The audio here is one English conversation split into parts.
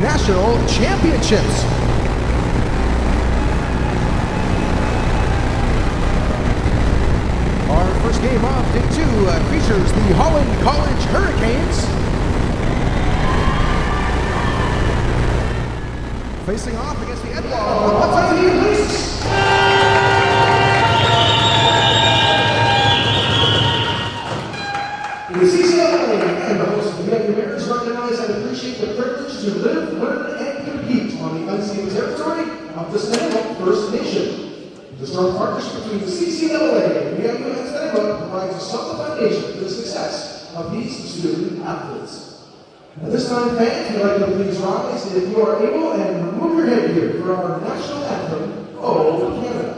National Championships. Our first game of day 2 features the Holland College Hurricanes facing off against the Édouard-Montepetit. The CCAA and the host of the Americans recognize and appreciate the privilege to live, learn, and compete on the unceded territory of the Stanislaus First Nation. The strong partnership between the CCAA and the Stanislaus provides a solid foundation for the success of these student athletes. At this time, fans, we'd like to please rise if you are able and remove your headgear for our national anthem, Oh Canada.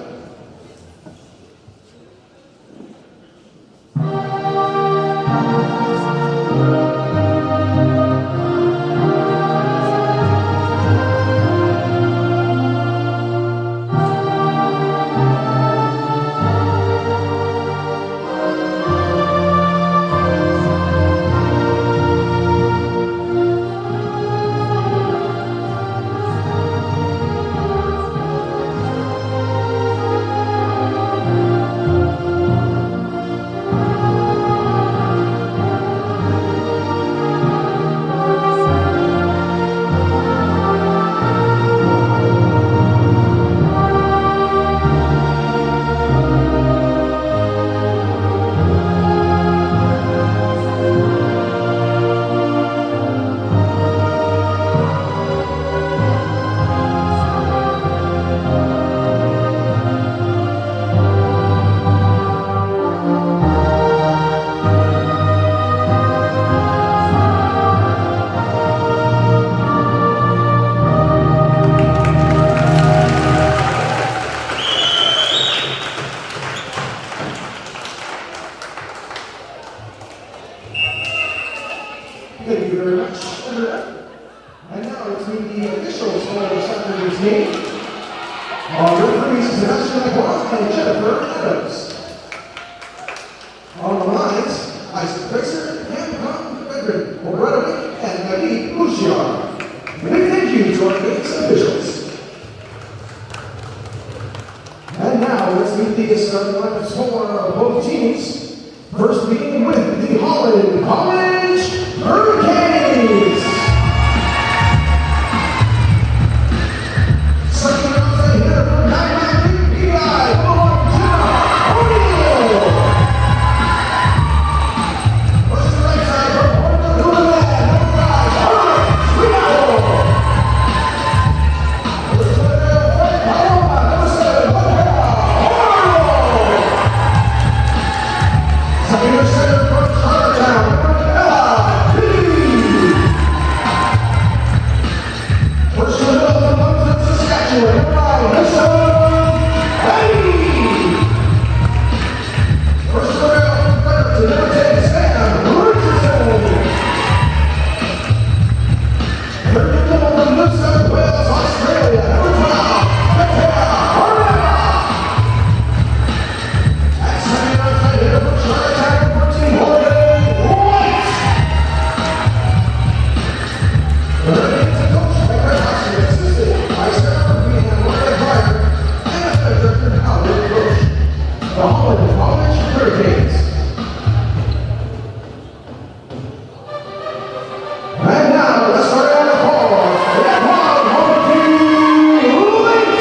Thank you very much. And now let's meet the officials for this afternoon's game. Our referees, Sebastian Quart and Jennifer Adams. On the lines, Isaac Tracer, Hancock Bedrin, Obradovic, and David Bouchard. Big thank you to our game's officials. And now let's meet the starting lineups for both teams. First beginning with the Holland College Hurricanes. Second out the hitter from 993 PI, O'Neill. First to the right side from Holland, number 5, Holland, First to the middle, Paloma, number 7, Second to center from Charlottetown, number 11, First to the middle from Moncton, Saskatchewan, number 9, First to the middle from Fredericton, number 10, Sam Richardson. Third to the middle from New South Wales, Australia, number 12, and second outside hitter from Charlottetown, number 14, Morgan White. The Hurricanes are coached by Greg Hudson, assisted by Sarah Green and Morgan Pryor, and athletic director Howard Roach. The Holland College Hurricanes. And now, let's start on the floor. The Édouard-Montepetit Lynx.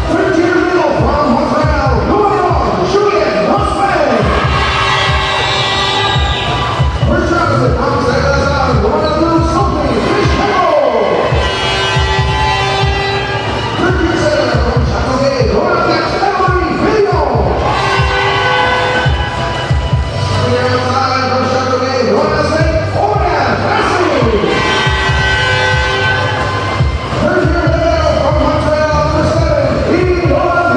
Third to the middle from Montreal, Louis, Julien Rossman. First opposite from Saint-Lazare, Guadeloupe, Something, Fish Kettle. Third to center from Châteauguay, Guadeloupe, Emily Villon. Second outside from Châteauguay, Guadeloupe, Orion Massey. Third to the middle from Montreal, number 7, Édouard-Montepetit.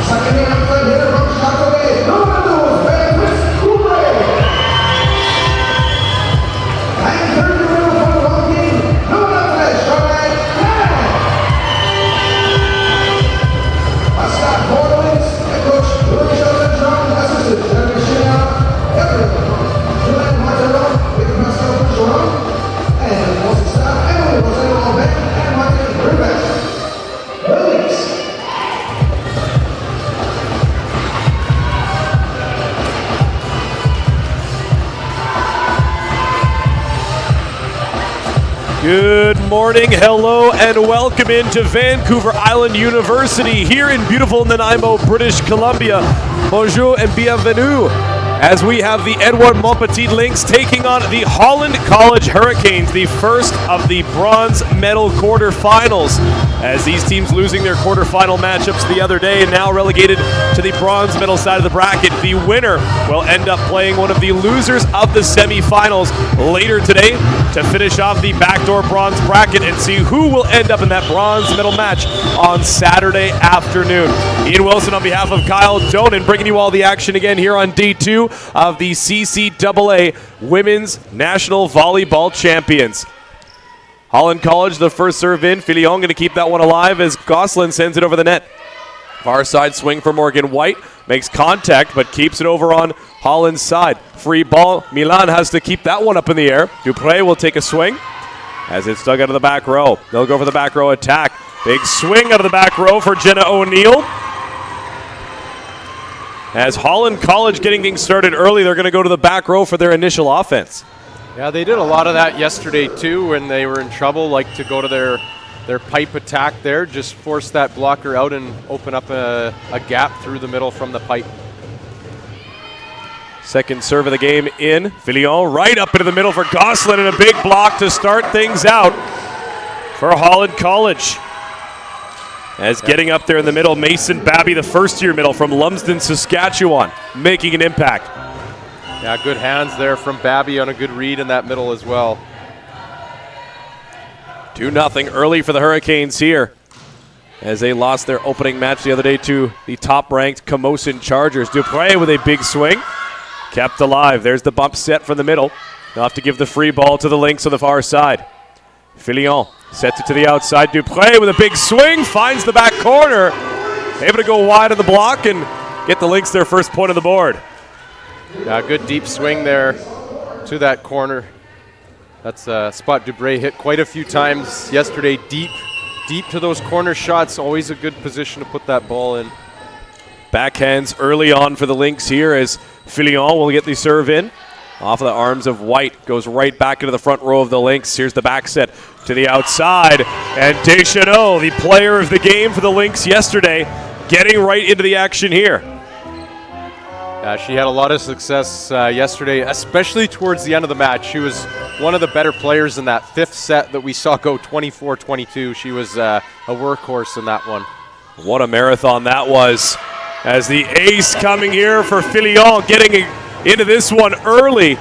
Second outside hitter from Châteauguay, number 12, Patrice Couvré. And third to the middle from Walking, number 11, Charlotte Cannon. Mascot Bordelins, head coach Louis Sheldon John, assistant Good morning, hello, and welcome into Vancouver Island University here in beautiful Nanaimo, British Columbia. Bonjour and bienvenue as we have the Édouard-Montepetit Lynx taking on the Holland College Hurricanes, the first of the bronze medal quarterfinals, as these teams losing their quarterfinal matchups the other day and now relegated to the bronze medal side of the bracket. The winner will end up playing one of the losers of the semifinals later today to finish off the backdoor bronze bracket and see who will end up in that bronze medal match on Saturday afternoon. Ian Wilson on behalf of Kyle Donan bringing you all the action again here on day 2 of the CCAA Women's National Volleyball Champions. Holland College, the first serve in. Filion going to keep that one alive as Gosselin sends it over the net. Far side swing for Morgan White. Makes contact, but keeps it over on Holland's side. Free ball. Milan has to keep that one up in the air. Dupré will take a swing as it's dug out of the back row. They'll go for the back row attack. Big swing out of the back row for Jenna O'Neill. As Holland College getting things started early, they're going to go to the back row for their initial offense. Yeah, they did a lot of that yesterday too when they were in trouble, like to go to their pipe attack there, just force that blocker out and open up a gap through the middle from the pipe. Second serve of the game in. Filion right up into the middle for Gosselin and a big block to start things out for Holland College. As getting up there in the middle, Mason Babby, the first-year middle from Lumsden, Saskatchewan, making an impact. Yeah, good hands there from Babby on a good read in that middle as well. 2-0 early for the Hurricanes here as they lost their opening match the other day to the top-ranked Camosun Chargers. Dupré with a big swing, kept alive. There's the bump set from the middle. They'll have to give the free ball to the Lynx on the far side. Filion sets it to the outside. Dupré with a big swing, finds the back corner. Able to go wide of the block and get the Lynx their first point on the board. Yeah, good deep swing there to that corner. That's a spot Dupré hit quite a few times yesterday. Deep to those corner shots. Always a good position to put that ball in. Backhands early on for the Lynx here as Filion will get the serve in. Off of the arms of White, goes right back into the front row of the Lynx. Here's the back set to the outside. And Deschanel, the player of the game for the Lynx yesterday, getting right into the action here. She had a lot of success yesterday, especially towards the end of the match. She was one of the better players in that fifth set that we saw go 24-22. She was a workhorse in that one. What a marathon that was. As the ace coming here for Filion, getting into this one early.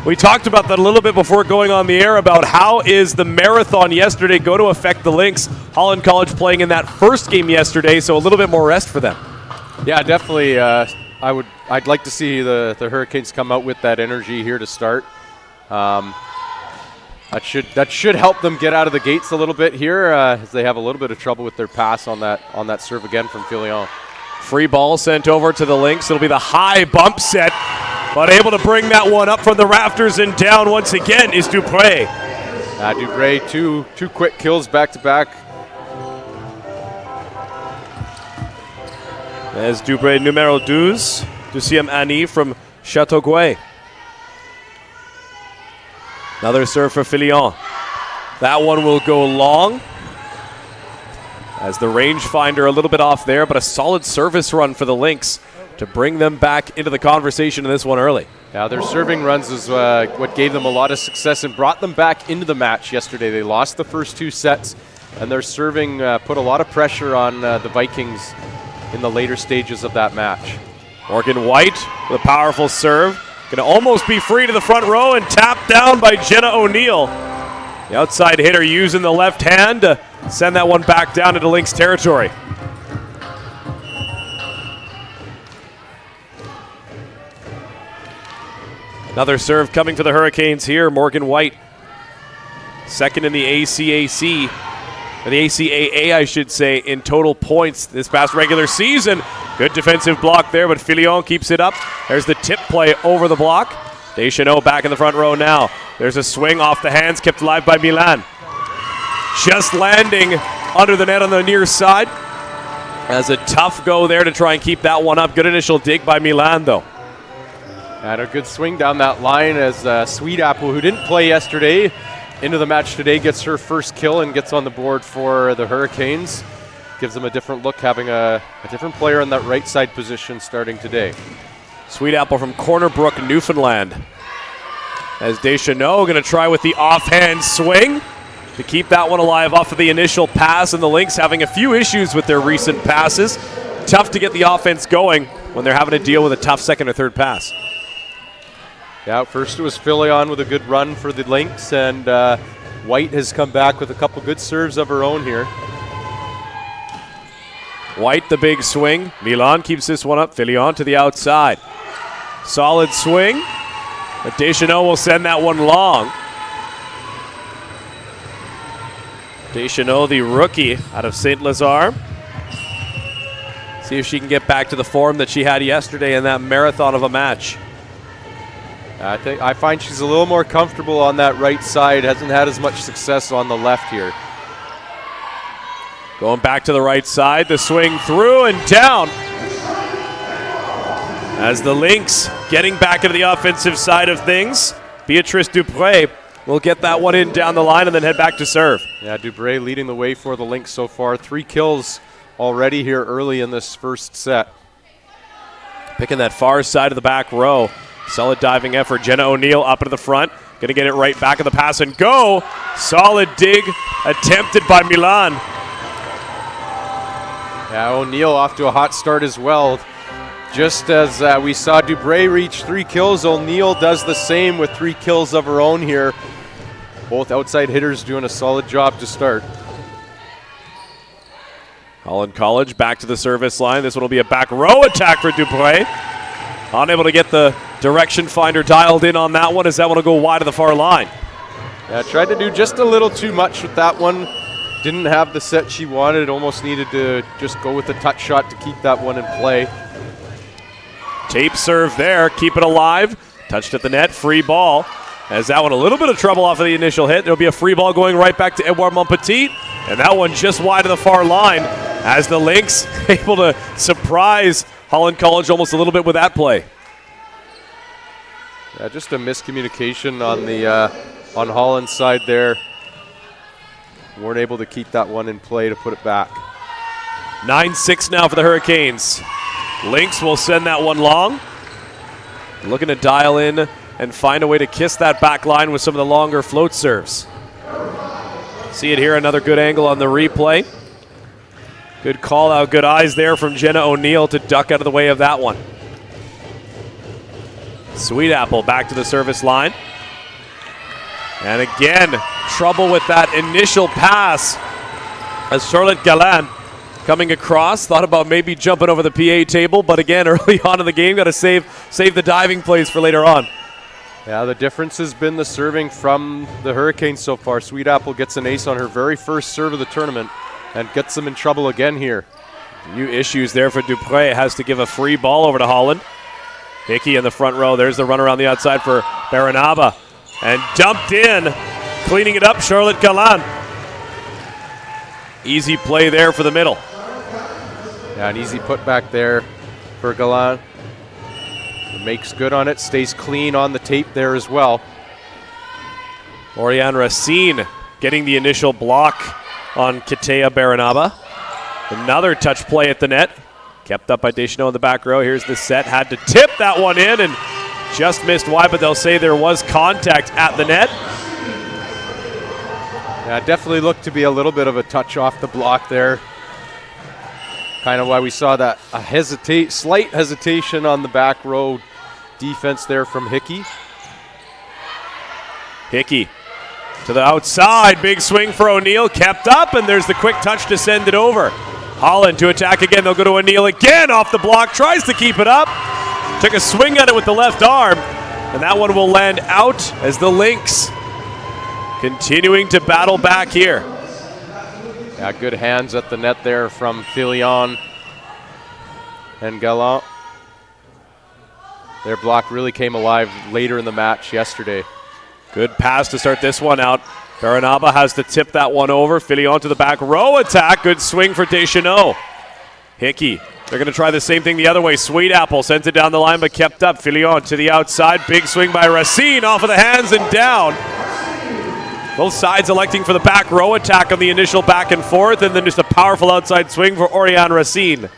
We talked about that a little bit before going on the air about how is the marathon yesterday going to affect the Lynx. Holland College playing in that first game yesterday, so a little bit more rest for them. Yeah, definitely. I'd like to see the Hurricanes come out with that energy here to start. That should help them get out of the gates a little bit here as they have a little bit of trouble with their pass on that serve again from Filion. Free ball sent over to the Lynx. It'll be the high bump set, but able to bring that one up from the rafters and down once again is Dupré. Dupré, two quick kills back to back. As Dupré numero 12, deuxième année from Chateauguay. Another serve for Filion. That one will go long. As the rangefinder a little bit off there, but a solid service run for the Lynx to bring them back into the conversation in this one early. Yeah, their serving runs is what gave them a lot of success and brought them back into the match yesterday. They lost the first two sets, and their serving put a lot of pressure on the Vikings in the later stages of that match. Morgan White with a powerful serve. Going to almost be free to the front row and tapped down by Jenna O'Neill. The outside hitter using the left hand to send that one back down into Lynx territory. Another serve coming for the Hurricanes here. Morgan White, second in the ACSC, or the ACAA, I should say, in total points this past regular season. Good defensive block there, but Filion keeps it up. There's the tip play over the block. Deschanel back in the front row now. There's a swing off the hands, kept alive by Milan. Just landing under the net on the near side. As a tough go there to try and keep that one up. Good initial dig by Milan, though. And a good swing down that line as Sweet Apple, who didn't play yesterday, into the match today, gets her first kill and gets on the board for the Hurricanes. Gives them a different look, having a different player in that right side position starting today. Sweet Apple from Corner Brook, Newfoundland. As Deschanel going to try with the offhand swing to keep that one alive off of the initial pass, and the Lynx having a few issues with their recent passes. Tough to get the offense going when they're having to deal with a tough second or third pass. Yeah, first it was Filion with a good run for the Lynx, and White has come back with a couple good serves of her own here. White, the big swing. Milan keeps this one up. Filion to the outside. Solid swing. But Deschanel will send that one long. Deschanel, the rookie out of St. Lazare. See if she can get back to the form that she had yesterday in that marathon of a match. I find she's a little more comfortable on that right side. Hasn't had as much success on the left here. Going back to the right side, the swing through and down. As the Lynx getting back into the offensive side of things, Beatrice Dupré will get that one in down the line and then head back to serve. Yeah, Dupré leading the way for the Lynx so far. 3 kills already here early in this first set. Picking that far side of the back row. Solid diving effort. Jenna O'Neill up into the front. Going to get it right back in the pass and go. Solid dig attempted by Milan. Yeah, O'Neill off to a hot start as well. Just as we saw Dupré reach 3 kills, O'Neill does the same with 3 kills of her own here. Both outside hitters doing a solid job to start. Holland College back to the service line. This one will be a back row attack for Dupré. Unable to get the direction finder dialed in on that one, as that one will go wide of the far line. Yeah, tried to do just a little too much with that one. Didn't have the set she wanted. Almost needed to just go with the touch shot to keep that one in play. Tape serve there, keep it alive. Touched at the net, free ball. As that one a little bit of trouble off of the initial hit. There'll be a free ball going right back to Édouard-Montepetit. And that one just wide of the far line as the Lynx able to surprise Holland College almost a little bit with that play. Yeah, just a miscommunication on the on Holland's side there. Weren't able to keep that one in play to put it back. 9-6 now for the Hurricanes. Lynx will send that one long. Looking to dial in and find a way to kiss that back line with some of the longer float serves. See it here, another good angle on the replay. Good call out, good eyes there from Jenna O'Neill to duck out of the way of that one. Sweet Apple back to the service line. And again, trouble with that initial pass as Charlotte Galland coming across. Thought about maybe jumping over the PA table, but again, early on in the game, got to save the diving plays for later on. Yeah, the difference has been the serving from the Hurricanes so far. Sweet Apple gets an ace on her very first serve of the tournament and gets them in trouble again here. New issues there for Dupré. Has to give a free ball over to Holland. Hickey in the front row. There's the run around the outside for Baranaba. And dumped in, cleaning it up, Charlotte Galland. Easy play there for the middle. Yeah, an easy put back there for Galland. Makes good on it, stays clean on the tape there as well. Oriane Racine getting the initial block on Kitea Baranaba. Another touch play at the net. Kept up by Deschanel in the back row. Here's the set. Had to tip that one in and just missed wide, but they'll say there was contact at the net. Yeah, definitely looked to be a little bit of a touch off the block there. Kind of why we saw that slight hesitation on the back row defense there from Hickey. Hickey to the outside. Big swing for O'Neill. Kept up, and there's the quick touch to send it over. Holland to attack again. They'll go to O'Neill again off the block. Tries to keep it up. Took a swing at it with the left arm, and that one will land out as the Lynx continuing to battle back here. Yeah, good hands at the net there from Filion and Galland. Their block really came alive later in the match yesterday. Good pass to start this one out. Baranaba has to tip that one over. Filion to the back row attack. Good swing for Deschanel. Hickey, they're going to try the same thing the other way. Sweet Apple sends it down the line but kept up. Filion to the outside. Big swing by Racine off of the hands and down. Both sides electing for the back row attack on the initial back and forth, and then just a powerful outside swing for Oriane Racine.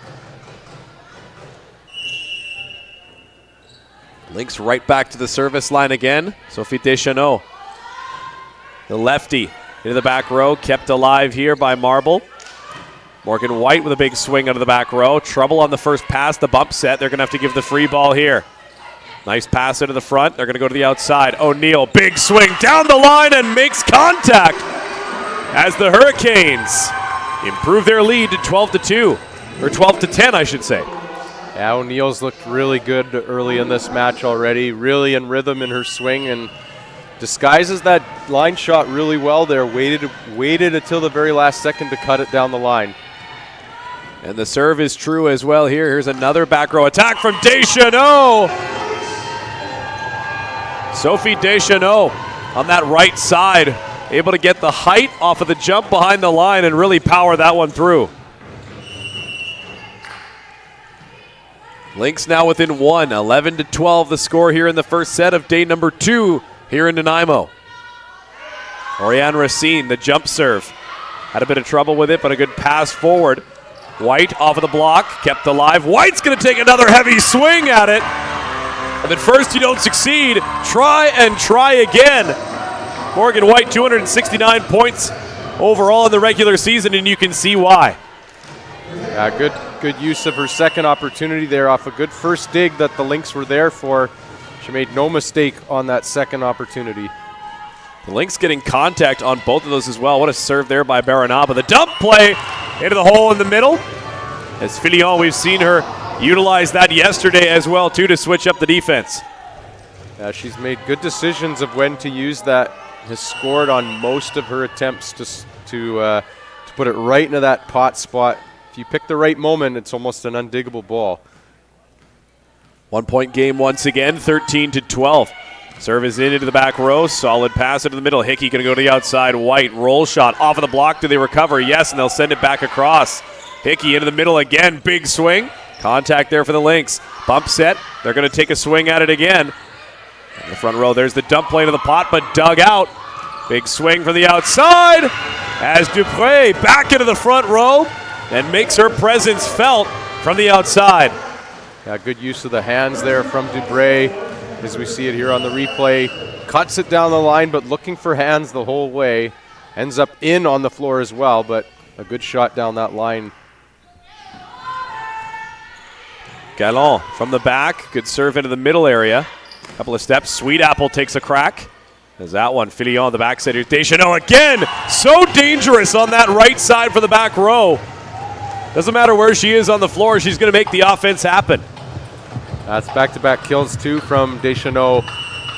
Lynx right back to the service line again. Sophie Deschanel, the lefty, into the back row, kept alive here by Marble. Morgan White with a big swing out of the back row. Trouble on the first pass, the bump set. They're going to have to give the free ball here. Nice pass into the front. They're going to go to the outside. O'Neal, big swing down the line and makes contact as the Hurricanes improve their lead to 12-2, or 12-10, I should say. Yeah, O'Neal's looked really good early in this match already. Really in rhythm in her swing and disguises that line shot really well there. Waited until the very last second to cut it down the line. And the serve is true as well here. Here's another back row attack from Deschanel. Sophie Deschanel on that right side, able to get the height off of the jump behind the line and really power that one through. Lynx now within 1, 11-12 the score here in the first set of day number 2 here in Nanaimo. Oriane Racine, the jump serve. Had a bit of trouble with it, but a good pass forward. White off of the block, kept alive. White's going to take another heavy swing at it. If at first you don't succeed, try and try again. Morgan White, 269 points overall in the regular season, and you can see why. Yeah, good use of her second opportunity there off a good first dig that the Lynx were there for. She made no mistake on that second opportunity. The Lynx getting contact on both of those as well. What a serve there by Baranaba. The dump play into the hole in the middle. As Filion, we've seen her utilize that yesterday as well, too, to switch up the defense. Yeah, she's made good decisions of when to use that. Has scored on most of her attempts to put it right into that pot spot. If you pick the right moment, it's almost an undiggable ball. 1 point game once again, 13-12. Serve is into the back row. Solid pass into the middle. Hickey going to go to the outside. White, roll shot. Off of the block. Do they recover? Yes, and they'll send it back across. Hickey into the middle again. Big swing. Contact there for the Lynx. Bump set. They're going to take a swing at it again. In the front row, there's the dump play to the pot, but dug out. Big swing from the outside as Dupré back into the front row and makes her presence felt from the outside. Yeah, good use of the hands there from Dupré, as we see it here on the replay. Cuts it down the line, but looking for hands the whole way. Ends up in on the floor as well, but a good shot down that line. Galland from the back. Good serve into the middle area. Couple of steps. Sweet Apple takes a crack. There's that one. Filion on the backside. Here's Deschanel again. So dangerous on that right side for the back row. Doesn't matter where she is on the floor. She's going to make the offense happen. That's back-to-back kills, too, from Deschanel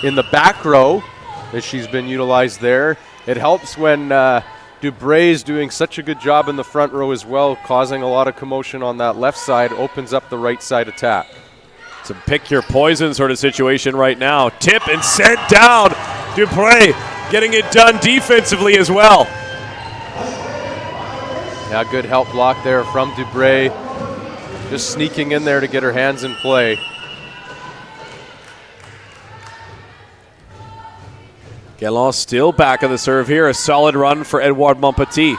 in the back row, as she's been utilized there. It helps when Dubré is doing such a good job in the front row as well, causing a lot of commotion on that left side, opens up the right side attack. It's a pick your poison sort of situation right now. Tip and sent down. Dupré getting it done defensively as well. Yeah, good help block there from Dubré. Just sneaking in there to get her hands in play. Galland still back on the serve here. A solid run for Édouard-Montepetit.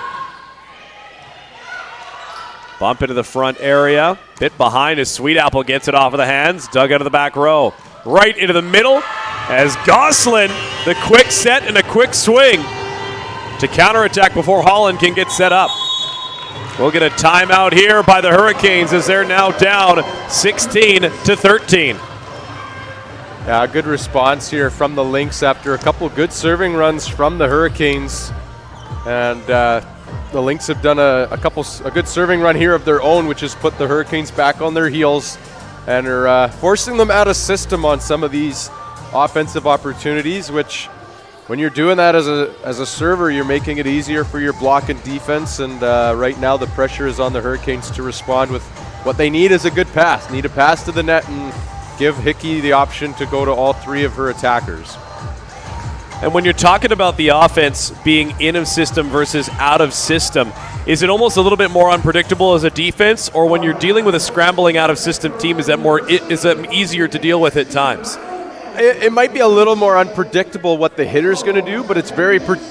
Bump into the front area. Bit behind as Sweet Apple gets it off of the hands. Dug out of the back row. Right into the middle as Gosselin, the quick set and a quick swing to counterattack before Holland can get set up. We'll get a timeout here by the Hurricanes as they're now down 16-13. Yeah, good response here from the Lynx after a couple good serving runs from the Hurricanes. And the Lynx have done a good serving run here of their own, which has put the Hurricanes back on their heels and are forcing them out of system on some of these offensive opportunities, which when you're doing that as a server, you're making it easier for your block and defense. And right now the pressure is on the Hurricanes to respond with what they need is a good pass. Need a pass to the net and give Hickey the option to go to all three of her attackers. And when you're talking about the offense being in of system versus out of system, is it almost a little bit more unpredictable as a defense, or when you're dealing with a scrambling out of system team, is that easier to deal with at times? It might be a little more unpredictable what the hitter's going to do, but it's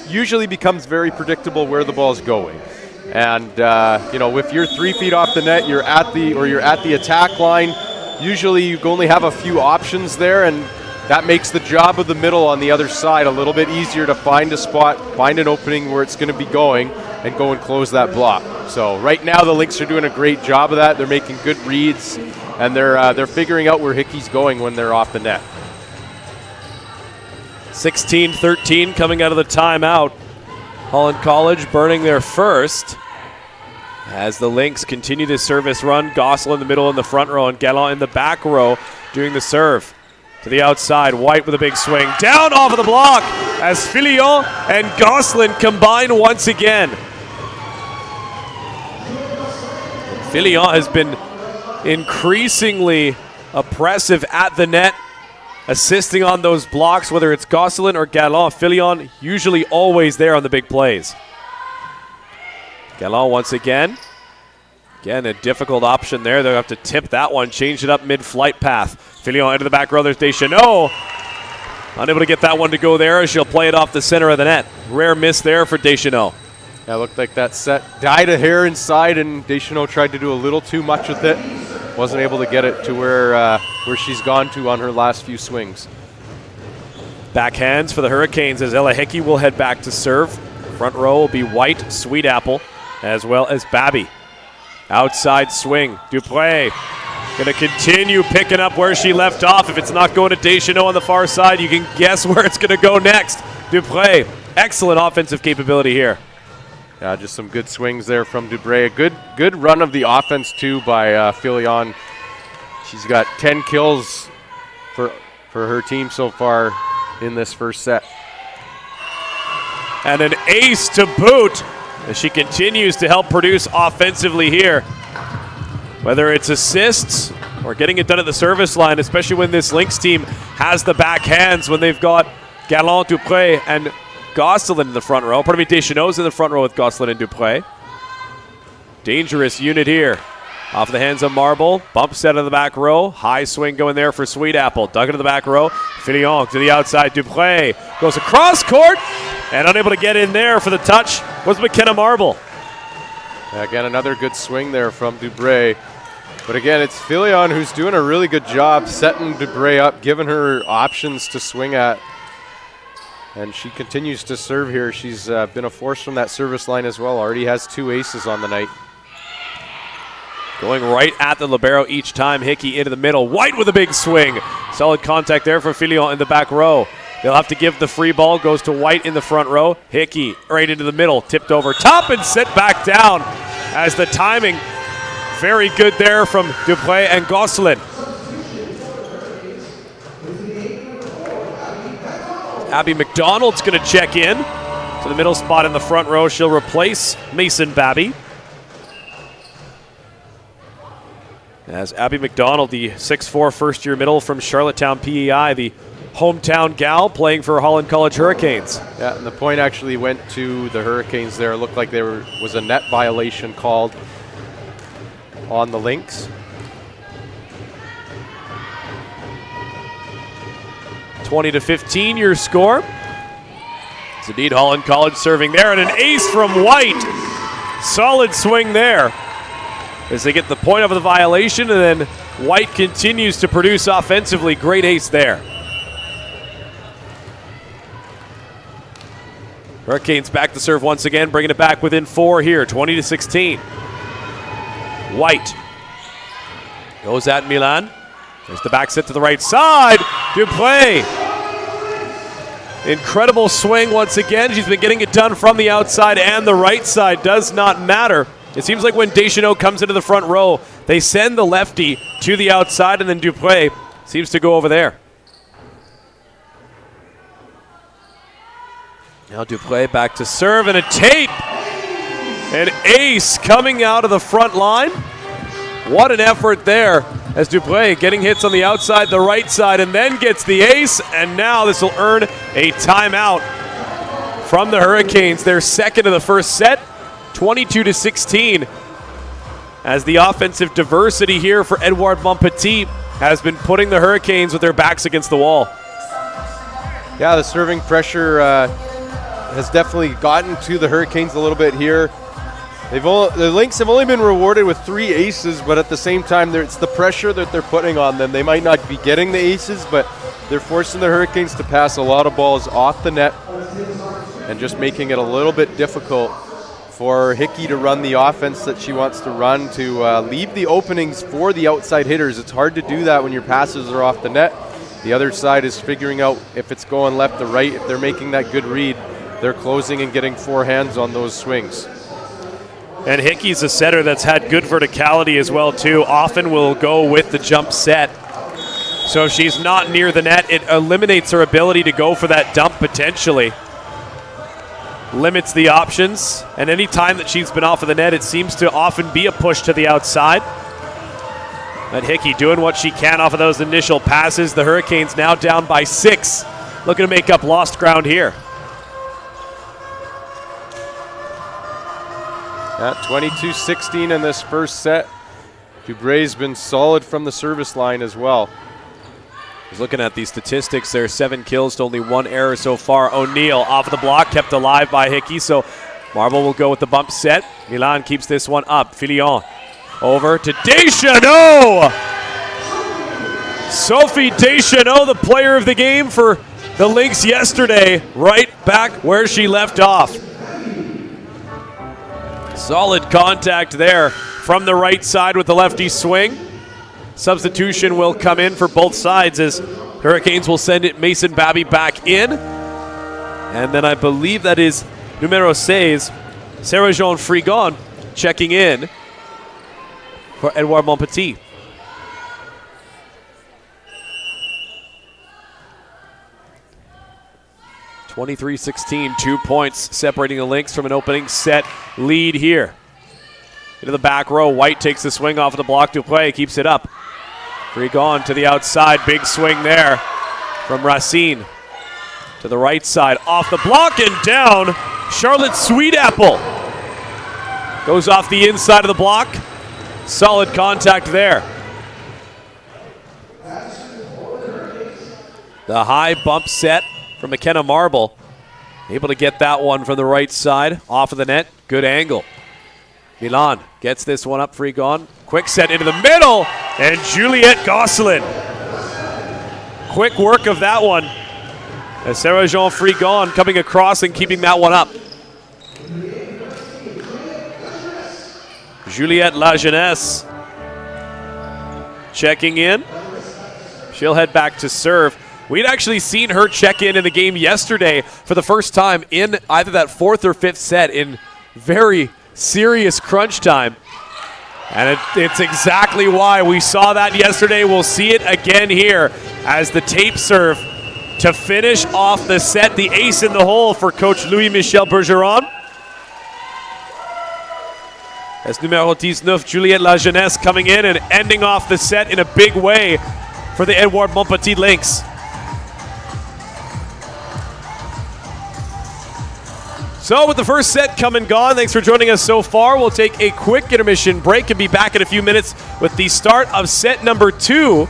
usually becomes very predictable where the ball's going. And if you're 3 feet off the net, you're at the attack line. Usually you only have a few options there, and that makes the job of the middle on the other side a little bit easier to find a spot, find an opening where it's going to be going, and go and close that block. So right now the Lynx are doing a great job of that. They're making good reads, and they're figuring out where Hickey's going when they're off the net. 16-13 coming out of the timeout. Holland College burning their first as the Lynx continue the service run. Gosselin in the middle in the front row and Gallant in the back row doing the serve. To the outside, White with a big swing. Down off of the block as Filion and Gosselin combine once again. Filion has been increasingly oppressive at the net, assisting on those blocks, whether it's Gosselin or Gallant. Filion usually always there on the big plays. Gallant once again. Again, a difficult option there. They'll have to tip that one, change it up mid-flight path. Filion into the back row. There's Deschanel. Unable to get that one to go there as she'll play it off the center of the net. Rare miss there for Deschanel. Yeah, it looked like that set dyed a hair inside, and Deschanel tried to do a little too much with it. Wasn't able to get it to where she's gone to on her last few swings. Backhands for the Hurricanes as Ella Hickey will head back to serve. Front row will be White, Sweet Apple, as well as Babby. Outside swing, Dupré going to continue picking up where she left off. If it's not going to Deschanel on the far side, you can guess where it's going to go next. Dupré, excellent offensive capability here. Yeah, just some good swings there from Dupré. A good run of the offense, too, by Filion. She's got 10 kills for her team so far in this first set. And an ace to boot as she continues to help produce offensively here. Whether it's assists or getting it done at the service line, especially when this Lynx team has the backhands, when they've got Gallant, Dupré, and Gosselin in the front row. Pardon me, Deschanel's in the front row with Gosselin and Dupré. Dangerous unit here. Off the hands of Marble. Bump set in the back row. High swing going there for Sweet Apple. Dug into the back row. Filion to the outside. Dupré goes across court and unable to get in there for the touch was McKenna Marble. Again, another good swing there from Dupré. But again, it's Filion who's doing a really good job setting Dupré up, giving her options to swing at. And she continues to serve here. She's been a force from that service line as well. Already has 2 aces on the night. Going right at the libero each time. Hickey into the middle. White with a big swing. Solid contact there for Filion in the back row. They'll have to give the free ball. Goes to White in the front row. Hickey right into the middle. Tipped over top and set back down as the timing very good there from Dupré and Gosselin. Abby McDonald's going to check in to the middle spot in the front row. She'll replace Mason Babby. As Abby McDonald, the 6'4" first-year middle from Charlottetown, PEI, the hometown gal playing for Holland College Hurricanes. Yeah, and the point actually went to the Hurricanes there. It looked like there was a net violation called on the Lynx. 20-15 your score. It's indeed Holland College serving there, and an ace from White. Solid swing there as they get the point of the violation, and then White continues to produce offensively. Great ace there. Hurricanes back to serve once again, bringing it back within 4 here, 20-16. White goes at Milan. There's the back set to the right side. Dupré. Incredible swing once again. She's been getting it done from the outside and the right side. Does not matter. It seems like when Deschanel comes into the front row, they send the lefty to the outside, and then Dupré seems to go over there. Now Dupré back to serve, and a tape. An ace coming out of the front line. What an effort there as Dupré getting hits on the outside, the right side, and then gets the ace, and now this will earn a timeout from the Hurricanes. Their second of the first set, 22-16, as the offensive diversity here for Édouard-Montepetit has been putting the Hurricanes with their backs against the wall. Yeah, the serving pressure has definitely gotten to the Hurricanes a little bit here. The Lynx have only been rewarded with 3 aces, but at the same time, it's the pressure that they're putting on them. They might not be getting the aces, but they're forcing the Hurricanes to pass a lot of balls off the net and just making it a little bit difficult for Hickey to run the offense that she wants to run, to leave the openings for the outside hitters. It's hard to do that when your passes are off the net. The other side is figuring out if it's going left or right. If they're making that good read, they're closing and getting forehands on those swings. And Hickey's a setter that's had good verticality as well, too. Often will go with the jump set. So if she's not near the net, it eliminates her ability to go for that dump potentially. Limits the options. And any time that she's been off of the net, it seems to often be a push to the outside. But Hickey doing what she can off of those initial passes. The Hurricanes now down by 6. Looking to make up lost ground here. At 22-16 in this first set. Dubray's been solid from the service line as well. He's looking at these statistics there, 7 kills to only 1 error so far. O'Neill off of the block, kept alive by Hickey, so Marble will go with the bump set. Milan keeps this one up. Filion over to Deschanel! Sophie Deschanel, the player of the game for the Lynx yesterday, right back where she left off. Solid contact there from the right side with the lefty swing. Substitution will come in for both sides as Hurricanes will send it Mason Babby back in. And then I believe that is numero 6, Sarah-Jean Frigon, checking in for Édouard-Montepetit. (23-16), 2 points separating the Lynx from an opening set lead here. Into the back row, White takes the swing off of the block. Dupré keeps it up. Frigon to the outside, big swing there from Racine. To the right side, off the block and down. Charlotte Sweetapple goes off the inside of the block. Solid contact there. The high bump set from McKenna Marble. Able to get that one from the right side, off of the net. Good angle. Milan gets this one up, Frigon. Quick set into the middle, and Juliette Gosselin. Quick work of that one. As Sarah-Jean Frigon coming across and keeping that one up. Juliette Lajeunesse checking in. She'll head back to serve. We'd actually seen her check in the game yesterday for the first time in either that 4th or 5th set in very serious crunch time. And it's exactly why we saw that yesterday. We'll see it again here as the tape serve to finish off the set. The ace in the hole for Coach Louis-Michel Bergeron. As numero 19, Juliette Lajeunesse coming in and ending off the set in a big way for the Édouard-Montepetit Lynx. So with the first set come and gone, thanks for joining us so far. We'll take a quick intermission break and be back in a few minutes with the start of set number 2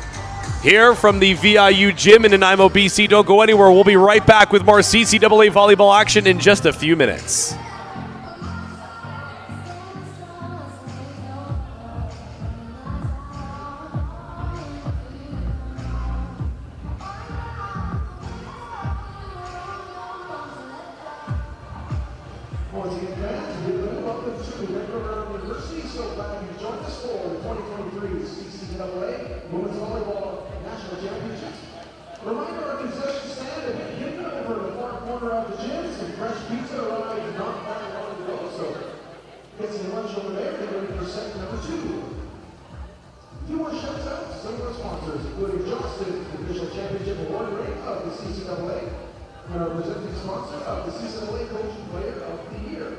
here from the VIU Gym in Nanaimo, BC. Don't go anywhere. We'll be right back with more CCAA volleyball action in just a few minutes. Once again, fans, welcome to Quart-de-finale University. So glad you joined us for the 2023 CCAA Women's Volleyball National Championships. Reminder, our concession stand and hidden over in the far corner of the gym. Some fresh pizza arrived not that long ago. So get some lunch over there. Get ready for set number 2. A few more shouts out to some of our sponsors, including Johnston, official championship award ring of the CCAA. And our presenting sponsor of the CCAA Coaching Player of the Year.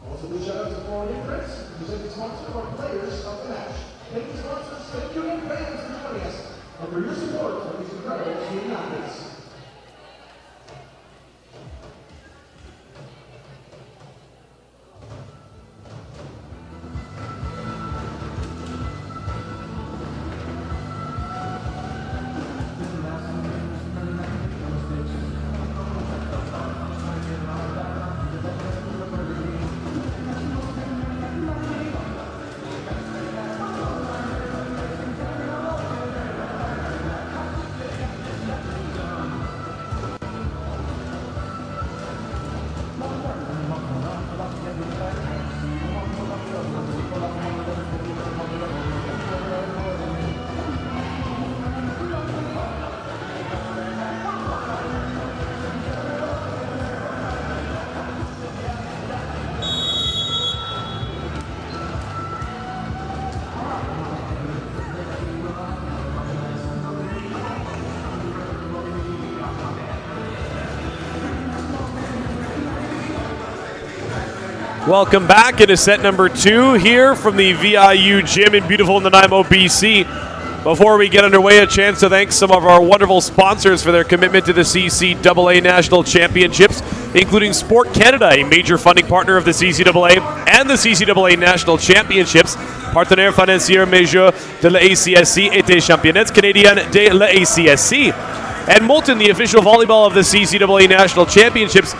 Also, big shout out to Florida Prince, presenting sponsor of our Players of the Match. Thank you, sponsors. Thank you, and fans, for joining us and for your support of these incredible student athletes. Welcome back into set number 2 here from the VIU gym in beautiful Nanaimo, BC. Before we get underway, a chance to thank some of our wonderful sponsors for their commitment to the CCAA National Championships, including Sport Canada, a major funding partner of the CCAA and the CCAA National Championships, partenaire financier majeur de la ACSC et des championnats canadiens de la ACSC, and Molten, the official volleyball of the CCAA National Championships,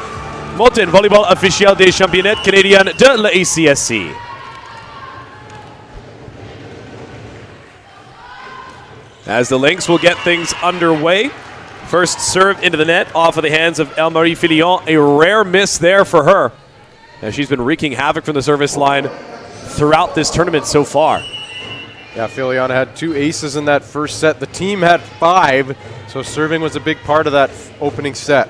Molten, volleyball officiel des championnats canadiens de la ACSC. As the Lynx will get things underway. First serve into the net off of the hands of Elmarie Fillon. A rare miss there for her, as she's been wreaking havoc from the service line throughout this tournament so far. Yeah, Fillon had 2 aces in that first set. The team had 5, so serving was a big part of that opening set.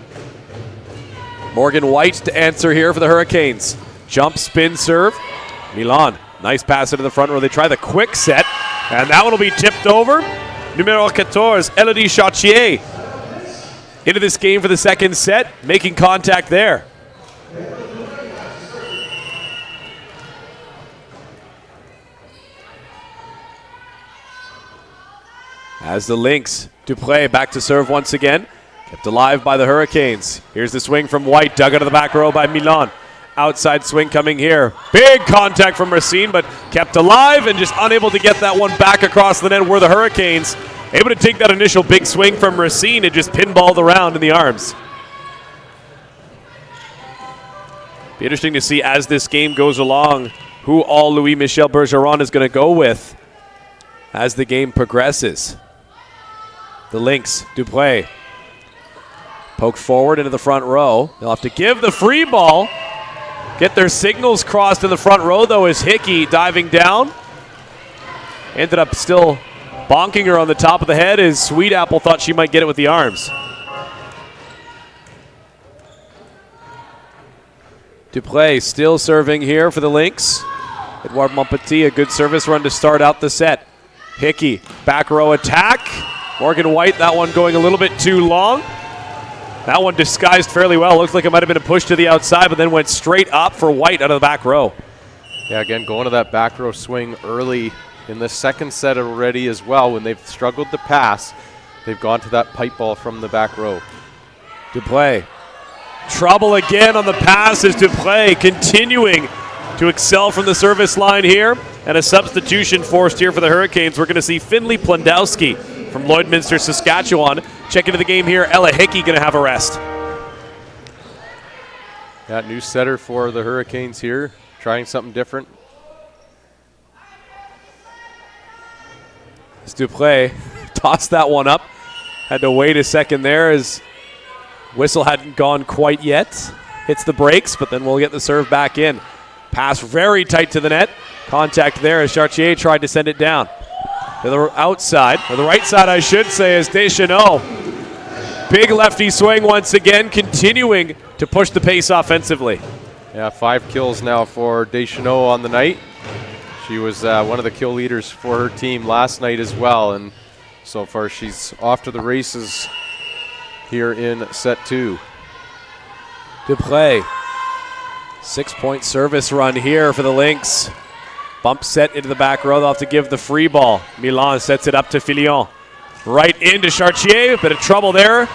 Morgan White to answer here for the Hurricanes. Jump spin serve. Milan, nice pass into the front row. They try the quick set, and that one will be tipped over. Numero 14, Elodie Chartier into this game for the second set, making contact there. As the Lynx, Dupré back to serve once again. Kept alive by the Hurricanes. Here's the swing from White, dug out of the back row by Milan. Outside swing coming here. Big contact from Racine, but kept alive and just unable to get that one back across the net, were the Hurricanes able to take that initial big swing from Racine and just pinball the round in the arms. Be interesting to see as this game goes along who all Louis-Michel Bergeron is going to go with as the game progresses. The Lynx, Dupré, poked forward into the front row. They'll have to give the free ball. Get their signals crossed in the front row, though, as Hickey diving down. Ended up still bonking her on the top of the head as Sweet Apple thought she might get it with the arms. Dupré still serving here for the Lynx. Édouard-Montepetit, a good service run to start out the set. Hickey, back row attack. Morgan White, that one going a little bit too long. That one disguised fairly well. Looks like it might have been a push to the outside, but then went straight up for White out of the back row. Yeah, again, going to that back row swing early in the second set already as well. When they've struggled to pass, they've gone to that pipe ball from the back row. Dupré. Trouble again on the pass as Dupré continuing to excel from the service line here. And a substitution forced here for the Hurricanes. We're going to see Finley Plundowski from Lloydminster, Saskatchewan. Check into the game here. Ella Hickey going to have a rest. That new setter for the Hurricanes here, trying something different. As Dupré tossed that one up. Had to wait a second there as whistle hadn't gone quite yet. Hits the brakes, but then we'll get the serve back in. Pass very tight to the net. Contact there as Chartier tried to send it down. To the outside, or the right side I should say, is Deschanel. Big lefty swing once again, continuing to push the pace offensively. Yeah, 5 kills now for Deschanel on the night. She was one of the kill leaders for her team last night as well, and so far she's off to the races here in set 2. Dupré, 6-point service run here for the Lynx. Bump set into the back row. They'll have to give the free ball. Milan sets it up to Fillon. Right into Chartier. Bit of trouble there.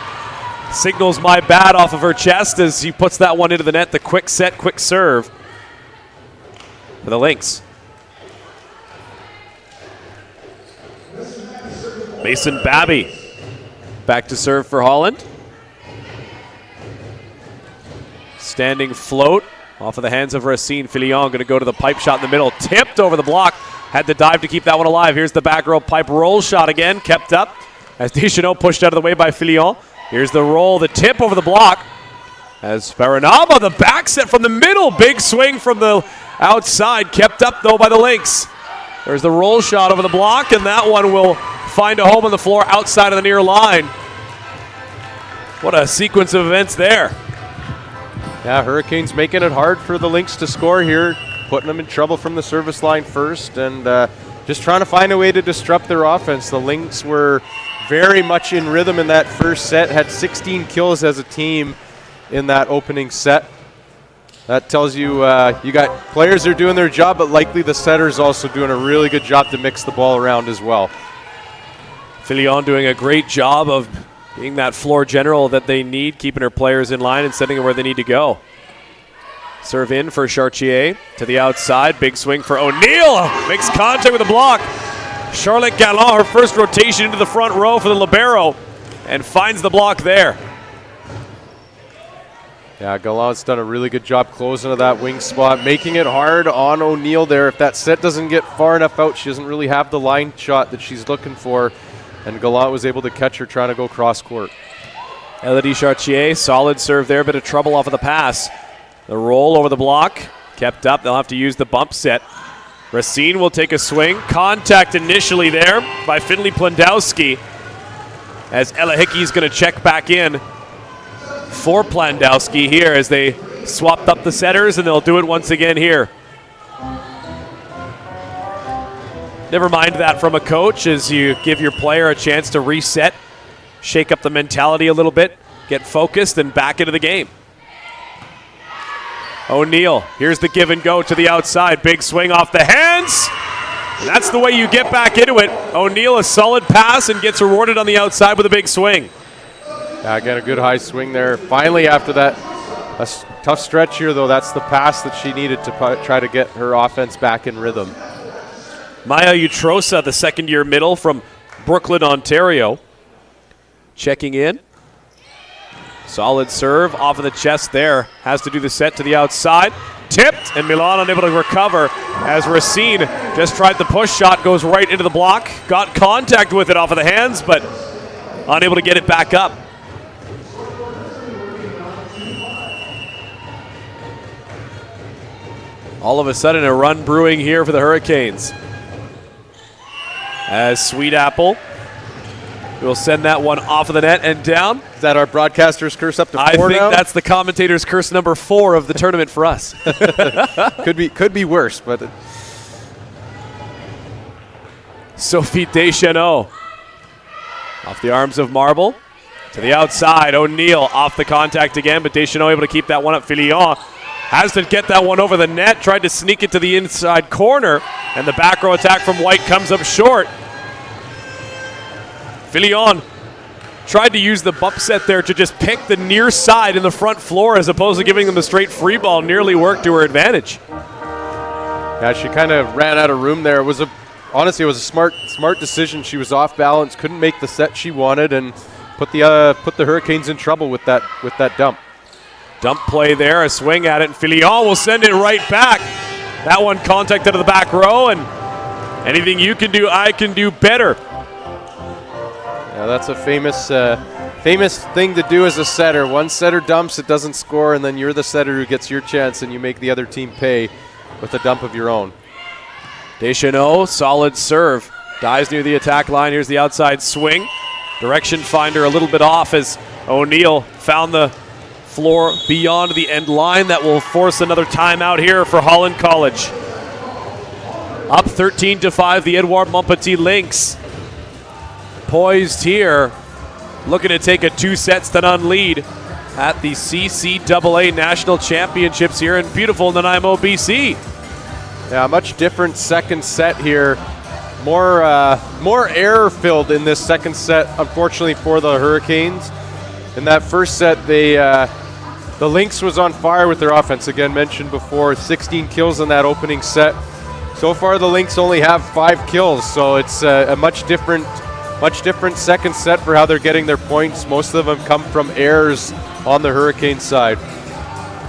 Signals my bad off of her chest as he puts that one into the net. The quick set, quick serve for the Lynx. Mason Babby back to serve for Holland. Standing float. Off of the hands of Racine. Fillon going to go to the pipe shot in the middle. Tipped over the block. Had to dive to keep that one alive. Here's the back row pipe roll shot again. Kept up as Deschanel pushed out of the way by Fillon. Here's the roll. The tip over the block. As Baranaba, the back set from the middle. Big swing from the outside. Kept up though by the Lynx. There's the roll shot over the block, and that one will find a home on the floor outside of the near line. What a sequence of events there. Yeah, Hurricanes making it hard for the Lynx to score here, putting them in trouble from the service line first, and just trying to find a way to disrupt their offense. The Lynx were very much in rhythm in that first set, had 16 kills as a team in that opening set. That tells you you got players that are doing their job, but likely the setter's also doing a really good job to mix the ball around as well. Filion doing a great job of being that floor general that they need, keeping her players in line and sending them where they need to go. Serve in for Chartier to the outside. Big swing for O'Neill. Makes contact with the block. Charlotte Gallant, her first rotation into the front row for the libero, and finds the block there. Yeah, Gallant's done a really good job closing to that wing spot, making it hard on O'Neill there. If that set doesn't get far enough out, she doesn't really have the line shot that she's looking for, and Gallant was able to catch her trying to go cross court. Elodie Chartier, solid serve there, bit of trouble off of the pass. The roll over the block, kept up. They'll have to use the bump set. Racine will take a swing. Contact initially there by Finley Plandowski, as Ella Hickey's going to check back in for Plandowski here as they swapped up the setters, and they'll do it once again here. Never mind that from a coach, as you give your player a chance to reset, shake up the mentality a little bit, get focused, and back into the game. O'Neill, here's the give and go to the outside. Big swing off the hands. And that's the way you get back into it. O'Neill, a solid pass, and gets rewarded on the outside with a big swing. Yeah, again, a good high swing there. Finally, after that tough stretch here, though, that's the pass that she needed to try to get her offense back in rhythm. Maya Utrosa, the second-year middle from Brooklyn, Ontario, checking in. Solid serve off of the chest there. Has to do the set to the outside. Tipped, and Milan unable to recover as Racine just tried the push shot, goes right into the block. Got contact with it off of the hands, but unable to get it back up. All of a sudden, a run brewing here for the Hurricanes, as Sweet Apple will send that one off of the net and down. Is that our broadcaster's curse up to 4 I think now? that's the commentator's curse number 4 of the tournament for us. Could be worse, but Sophie Deschanel off the arms of Marble to the outside. O'Neill off the contact again, but Deschanel able to keep that one up. Filion has to get that one over the net, tried to sneak it to the inside corner, and the back row attack from White comes up short. Filion tried to use the bump set there to just pick the near side in the front floor as opposed to giving them the straight free ball. Nearly worked to her advantage. yeah, she kind of ran out of room there. Honestly, it was a smart decision. She was off balance, couldn't make the set she wanted, and put the Hurricanes in trouble with that dump. Dump play there, a swing at it, and Filion will send it right back. That one contacted to the back row, and anything you can do, I can do better. Yeah, that's a famous thing to do as a setter. One setter dumps, it doesn't score, and then you're the setter who gets your chance, and you make the other team pay with a dump of your own. Deschanel, solid serve. Dies near the attack line. Here's the outside swing. Direction finder a little bit off as O'Neill found the floor beyond the end line. That will force another timeout here for Holland College. Up 13-5, the Édouard-Montepetit Lynx. Poised here, looking to take a 2-sets-to-none lead at the CCAA National Championships here in beautiful Nanaimo, BC. Yeah, much different second set here. More error-filled in this second set, unfortunately, for the Hurricanes. In that first set, the Lynx was on fire with their offense. Again, mentioned before, 16 kills in that opening set. So far, the Lynx only have 5 kills, so it's a much different second set for how they're getting their points. Most of them come from errors on the Hurricane side.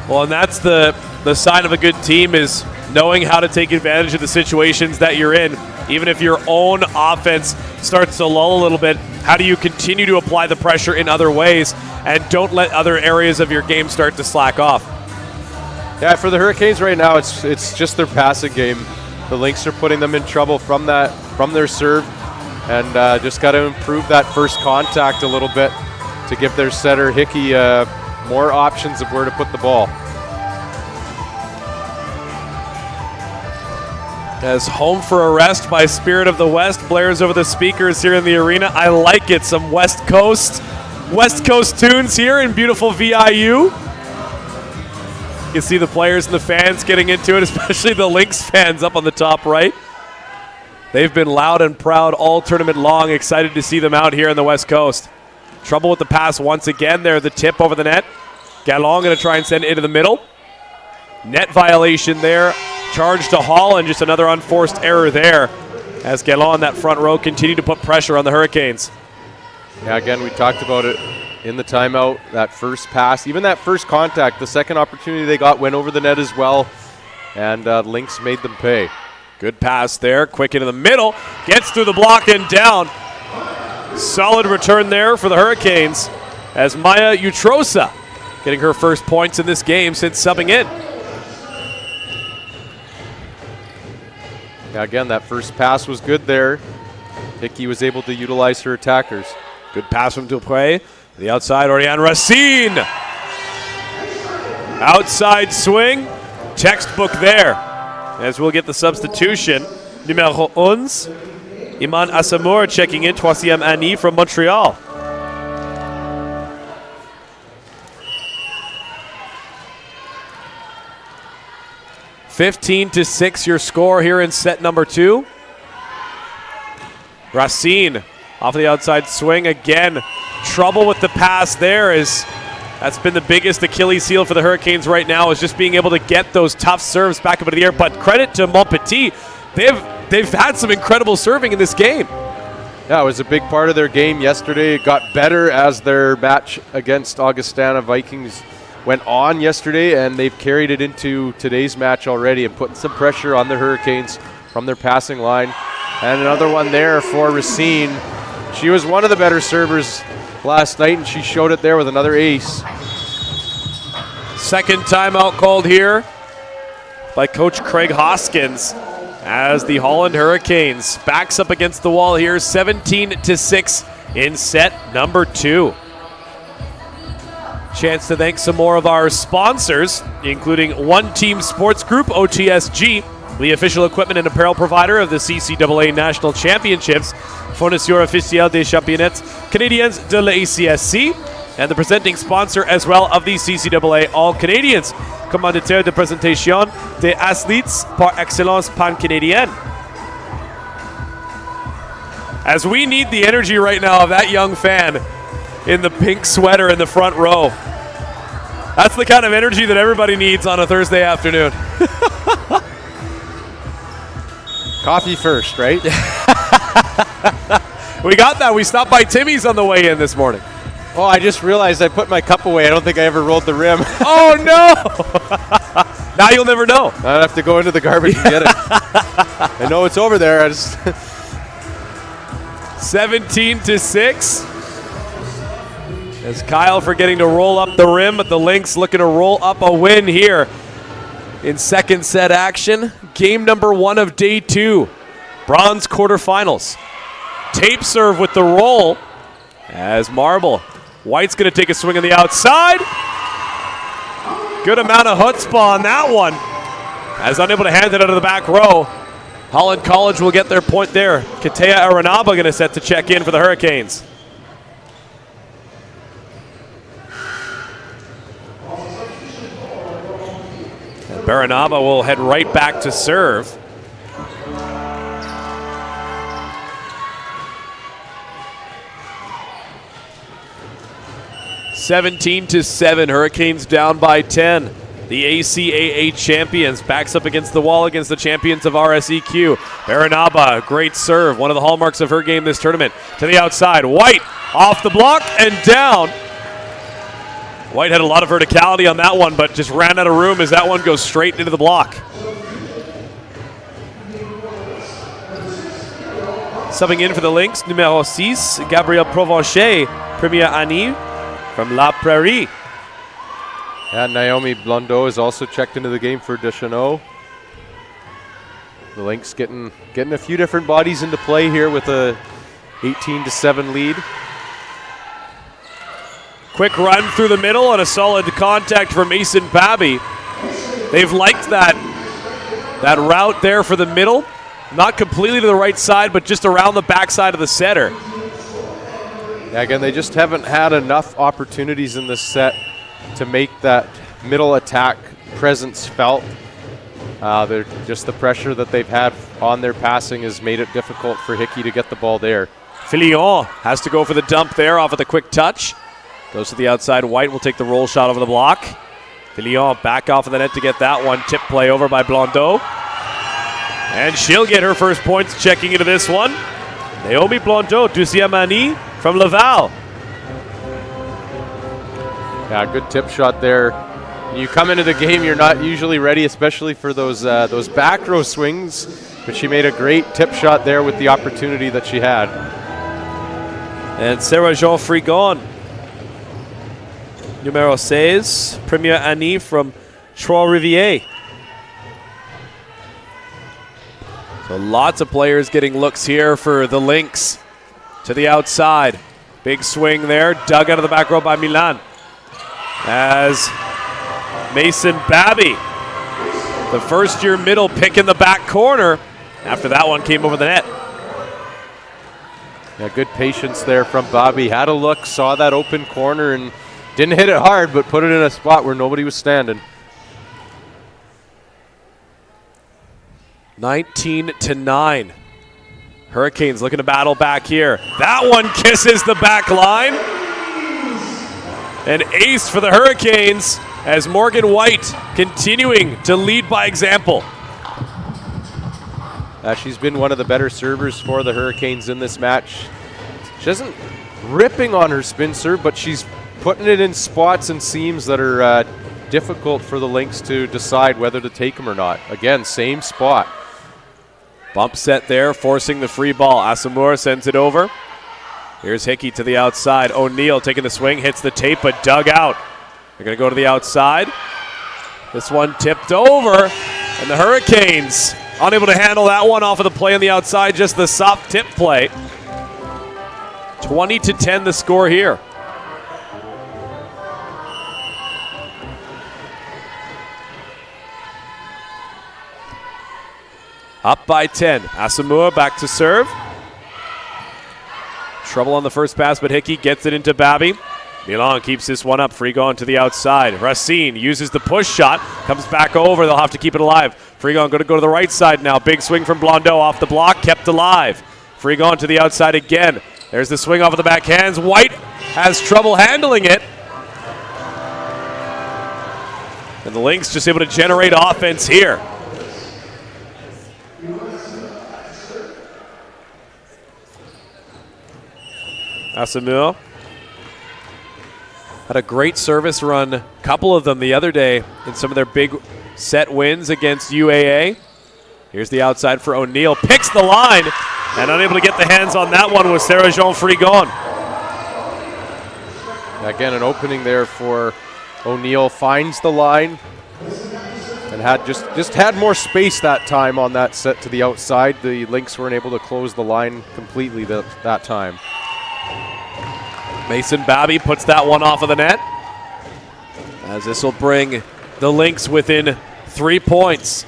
Well, and that's the sign of a good team, is knowing how to take advantage of the situations that you're in. Even if your own offense starts to lull a little bit, how do you continue to apply the pressure in other ways and don't let other areas of your game start to slack off? Yeah, for the Hurricanes right now, it's just their passing game. The Lynx are putting them in trouble from their serve, and just got to improve that first contact a little bit to give their setter Hickey more options of where to put the ball. As Home for a Rest by Spirit of the West blares over the speakers here in the arena. I like it. Some West Coast tunes here in beautiful VIU. You can see the players and the fans getting into it, especially the Lynx fans up on the top right. They've been loud and proud all tournament long. Excited to see them out here on the West Coast. Trouble with the pass once again there. The tip over the net. Gallon going to try and send it into the middle. Net violation there. Charge to Holland. Just another unforced error there as Gallon, that front row, continue to put pressure on the Hurricanes. Yeah, again, we talked about it in the timeout. That first pass, even that first contact, the second opportunity they got went over the net as well. And Lynx made them pay. Good pass there. Quick into the middle. Gets through the block and down. Solid return there for the Hurricanes as Maya Utrosa getting her first points in this game since subbing in. Yeah, again, that first pass was good there. Hickey was able to utilize her attackers. Good pass from Dupré. The outside, Oriane Racine. Outside swing. Textbook there. As we'll get the substitution. Numero 11. Iman Asamour checking in. Troisième Annie from Montreal. (15-6) your score here in set number 2. Racine off the outside swing again. Trouble with the pass there is that's been the biggest Achilles heel for the Hurricanes right now, is just being able to get those tough serves back up into the air. But credit to Montepetit, they've had some incredible serving in this game. Yeah, it was a big part of their game yesterday. It got better as their match against Augustana Vikings went on yesterday, and they've carried it into today's match already and putting some pressure on the Hurricanes from their passing line. And another one there for Racine. She was one of the better servers last night, and she showed it there with another ace. Second timeout called here by Coach Craig Hoskins as the Holland Hurricanes backs up against the wall here, 17-6 in set number 2. Chance to thank some more of our sponsors, including One Team Sports Group, OTSG, the official equipment and apparel provider of the CCAA National Championships, fournisseur officiel des championnats canadiens de la ACSC, and the presenting sponsor as well of the CCAA All-Canadians, commanditaire de présentation des athlètes par excellence pan-canadienne. As we need the energy right now of that young fan in the pink sweater in the front row. That's the kind of energy that everybody needs on a Thursday afternoon. Coffee first, right? We got that. We stopped by Timmy's on the way in this morning. Oh, I just realized I put my cup away. I don't think I ever rolled the rim. Oh, no! Now you'll never know. I'd have to go into the garbage and get it. I know it's over there. I just 17-6. As Kyle forgetting to roll up the rim, but the Lynx looking to roll up a win here in second set action. Game number 1 of day 2. Bronze quarterfinals. Tape serve with the roll as Marble. White's going to take a swing on the outside. Good amount of chutzpah on that one. As unable to hand it out of the back row. Holland College will get their point there. Katea Aranaba going to set to check in for the Hurricanes. Baranaba will head right back to serve. (17-7), Hurricanes down by 10. The ACAA champions backs up against the wall against the champions of RSEQ. Baranaba, great serve, one of the hallmarks of her game this tournament. To the outside, White off the block and down. White had a lot of verticality on that one, but just ran out of room as that one goes straight into the block. Subbing in for the Lynx, numero 6, Gabriel Provencher, première année from La Prairie. And Naomi Blondeau is also checked into the game for Deschanel. The Lynx getting a few different bodies into play here with a 18-7 lead. Quick run through the middle and a solid contact for Mason Babby. They've liked that route there for the middle. Not completely to the right side, but just around the backside of the setter. Yeah, again, they just haven't had enough opportunities in this set to make that middle attack presence felt. Just the pressure that they've had on their passing has made it difficult for Hickey to get the ball there. Fillon has to go for the dump there off of the quick touch. Goes to the outside. White will take the roll shot over the block. Fillon back off of the net to get that one. Tip play over by Blondeau. And she'll get her first points checking into this one. Naomi Blondeau, Dusiamani from Laval. Yeah, good tip shot there. When you come into the game, you're not usually ready, especially for those back row swings. But she made a great tip shot there with the opportunity that she had. And Sarah Jean Frigon, numero 16, première année from Trois-Rivières. So lots of players getting looks here for the Lynx. To the outside. Big swing there, dug out of the back row by Milan. As Mason Babby, the first-year middle pick in the back corner. After that one came over the net. Yeah, good patience there from Bobby. Had a look, saw that open corner, and didn't hit it hard, but put it in a spot where nobody was standing. 19-9. Hurricanes looking to battle back here. That one kisses the back line. An ace for the Hurricanes as Morgan White continuing to lead by example. She's been one of the better servers for the Hurricanes in this match. She isn't ripping on her spin serve, but she's putting it in spots and seams that are difficult for the Lynx to decide whether to take them or not. Again, same spot. Bump set there, forcing the free ball. Asamoah sends it over. Here's Hickey to the outside. O'Neill taking the swing, hits the tape, but dug out. They're going to go to the outside. This one tipped over, and the Hurricanes unable to handle that one off of the play on the outside, just the soft tip play. 20-10 the score here. Up by 10. Asamoah back to serve. Trouble on the first pass, but Hickey gets it into Babby. Milan keeps this one up. Frigon to the outside. Racine uses the push shot. Comes back over. They'll have to keep it alive. Frigon going to go to the right side now. Big swing from Blondeau off the block. Kept alive. Frigon to the outside again. There's the swing off of the backhands. White has trouble handling it. And the Lynx just able to generate offense here. Asamoah had a great service run, a couple of them the other day in some of their big set wins against UAA. Here's the outside for O'Neill, picks the line, and unable to get the hands on that one was Sarah Jean Frigon. Again, an opening there for O'Neill, finds the line, and had just had more space that time on that set to the outside. The Lynx weren't able to close the line completely that time. Mason Babby puts that one off of the net, as this will bring the Lynx within 3 points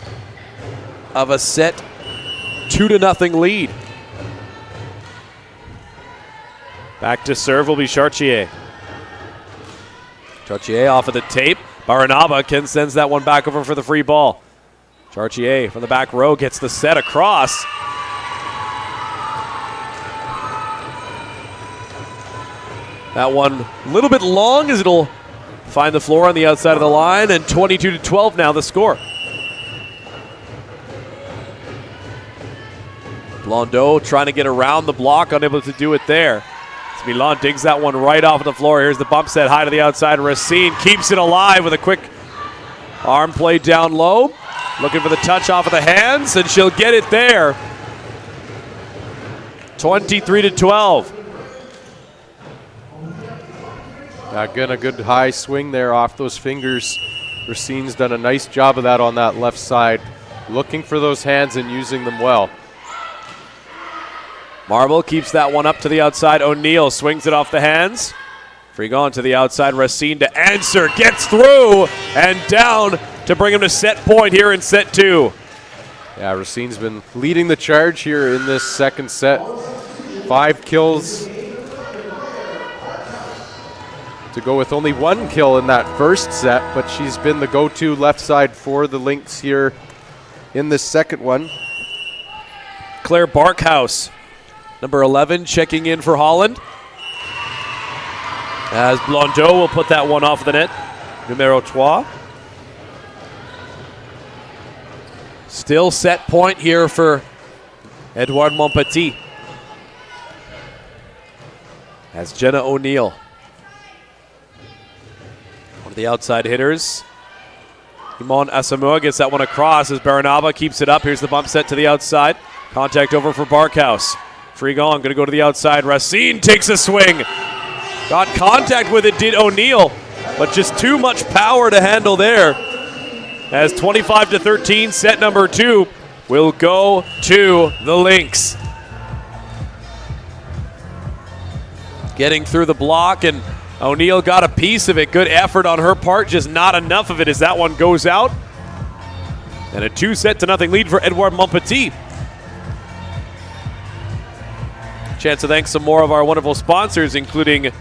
of a set 2-0 lead. Back to serve will be Chartier. Chartier off of the tape. Baranaba sends that one back over for the free ball. Chartier from the back row gets the set across. That one a little bit long as it'll find the floor on the outside of the line, and 22-12 now the score. Blondeau trying to get around the block, unable to do it there. Milan digs that one right off of the floor. Here's the bump set high to the outside. Racine keeps it alive with a quick arm play down low. Looking for the touch off of the hands, and she'll get it there. 23-12. Again, a good high swing there off those fingers. Racine's done a nice job of that on that left side. Looking for those hands and using them well. Marble keeps that one up to the outside. O'Neill swings it off the hands. Frigon to the outside. Racine to answer. Gets through and down to bring him to set point here in set 2. Yeah, Racine's been leading the charge here in this second set. 5 kills. to go with only 1 kill in that first set, but she's been the go-to left side for the Lynx here in this second one. Claire Barkhouse, number 11, checking in for Holland. As Blondeau will put that one off the net. Numero 3. Still set point here for Édouard-Montepetit. As Jenna O'Neill, one of the outside hitters. Imon Asamoah gets that one across as Baranaba keeps it up. Here's the bump set to the outside. Contact over for Barkhouse. Frigon going to go to the outside. Racine takes a swing. Got contact with it, did O'Neill, but just too much power to handle there. As 25-13, set number 2 will go to the Lynx. Getting through the block, and O'Neill got a piece of it. Good effort on her part, just not enough of it as that one goes out. And a 2-0 lead for Édouard-Montepetit. Chance to thank some more of our wonderful sponsors, including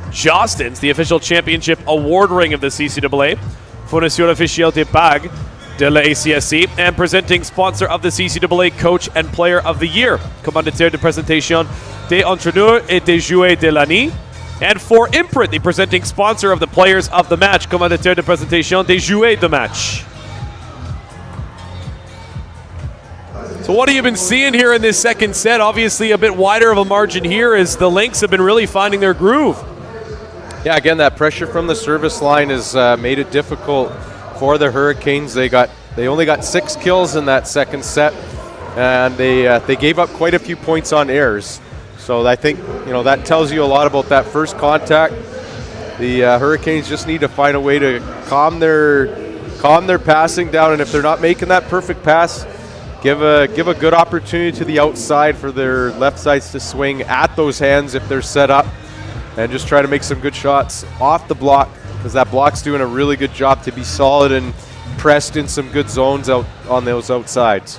Jostens, the official championship award ring of the CCAA, Fournisseur Officiel de Bague de la ACSC, and presenting sponsor of the CCAA Coach and Player of the Year, commanditaire de présentation des entraîneurs et des joueurs de l'année, and for Imprint, the presenting sponsor of the Players of the Match, commanditaire de présentation des joueurs de match. So what have you been seeing here in this second set? Obviously a bit wider of a margin here as the Lynx have been really finding their groove. Yeah, again, that pressure from the service line has made it difficult for the Hurricanes. They only got 6 kills in that second set, and they gave up quite a few points on errors. So I think that tells you a lot about that first contact. The Hurricanes just need to find a way to calm their passing down, and if they're not making that perfect pass, give a good opportunity to the outside for their left sides to swing at those hands if they're set up, and just try to make some good shots off the block, because that block's doing a really good job to be solid and pressed in some good zones out on those outsides.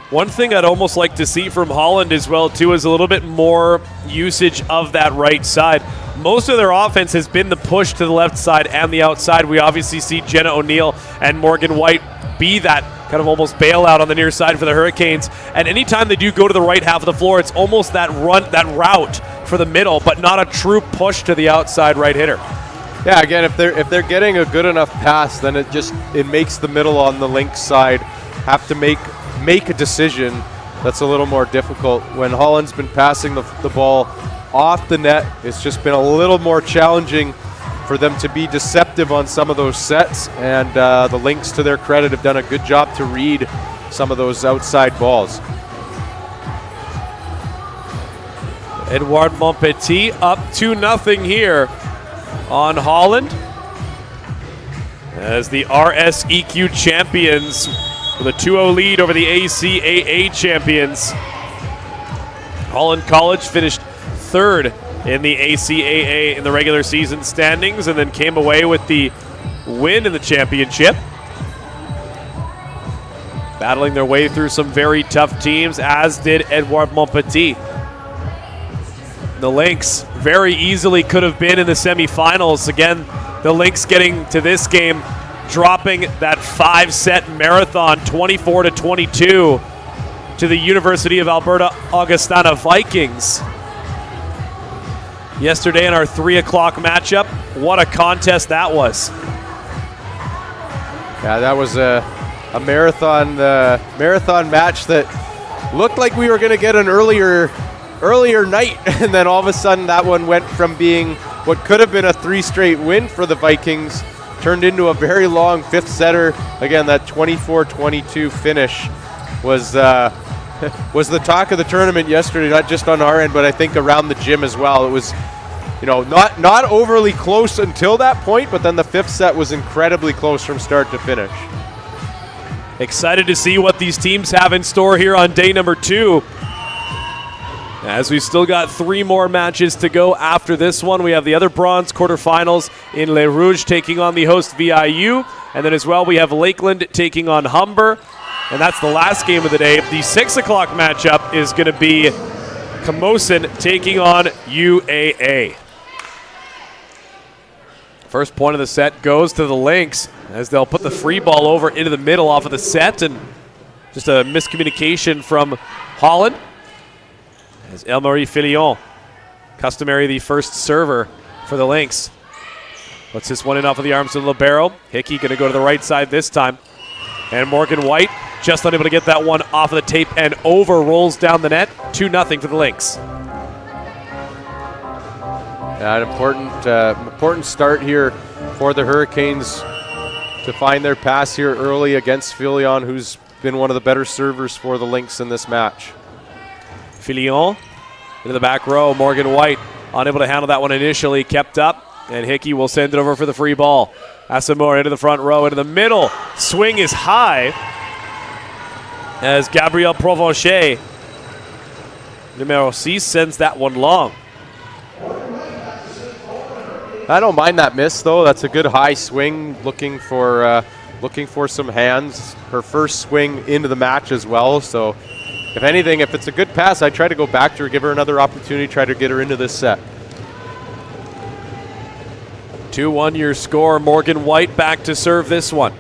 One thing I'd almost like to see from Holland as well too is a little bit more usage of that right side. Most of their offense has been the push to the left side and the outside. We obviously see Jenna O'Neill and Morgan White be that kind of almost bailout on the near side for the Hurricanes. And anytime they do go to the right half of the floor, it's almost that route for the middle, but not a true push to the outside right hitter. Yeah, again, if they're getting a good enough pass, then it makes the middle on the Lynx side have to make a decision that's a little more difficult. When Holland's been passing the ball off the net, it's just been a little more challenging for them to be deceptive on some of those sets, and the Lynx, to their credit, have done a good job to read some of those outside balls. Édouard-Montepetit up 2-0 here on Holland as the RSEQ champions with a 2-0 lead over the ACAA champions. Holland College finished 3rd in the ACAA in the regular season standings and then came away with the win in the championship. Battling their way through some very tough teams, as did Édouard-Montepetit. The Lynx very easily could have been in the semifinals. Again, the Lynx getting to this game, dropping that 5-set marathon 24-22 to the University of Alberta Augustana Vikings. Yesterday in our 3 o'clock matchup, what a contest that was. Yeah, that was a marathon match that looked like we were going to get an earlier night, and then all of a sudden that one went from being what could have been a 3 straight win for the Vikings, turned into a very long 5th setter. Again, that 24-22 finish was the talk of the tournament yesterday, not just on our end, but I think around the gym as well. It was, not overly close until that point, but then the 5th set was incredibly close from start to finish. Excited to see what these teams have in store here on day number 2. As we've still got 3 more matches to go after this one. We have the other bronze quarterfinals in Les Rouges taking on the host VIU. And then as well, we have Lakeland taking on Humber. And that's the last game of the day. The 6 o'clock matchup is going to be Camosun taking on UAA. First point of the set goes to the Lynx as they'll put the free ball over into the middle off of the set, and just a miscommunication from Holland. As Elmarie Filion, customary the first server for the Lynx. Puts this one in off of the arms of the libero. Hickey going to go to the right side this time. And Morgan White just unable to get that one off of the tape and over, rolls down the net. 2-0 for the Lynx. An important start here for the Hurricanes to find their pass here early against Filion, who's been one of the better servers for the Lynx in this match. Filion into the back row. Morgan White unable to handle that one initially, kept up, and Hickey will send it over for the free ball. Asamoah into the front row, into the middle. Swing is high as Gabriel Provencher, numero 6, sends that one long. I don't mind that miss, though. That's a good high swing, looking for some hands. Her first swing into the match as well. So, if anything, if it's a good pass, I try to go back to her, give her another opportunity, try to get her into this set. 2-1 your score. Morgan White back to serve this one.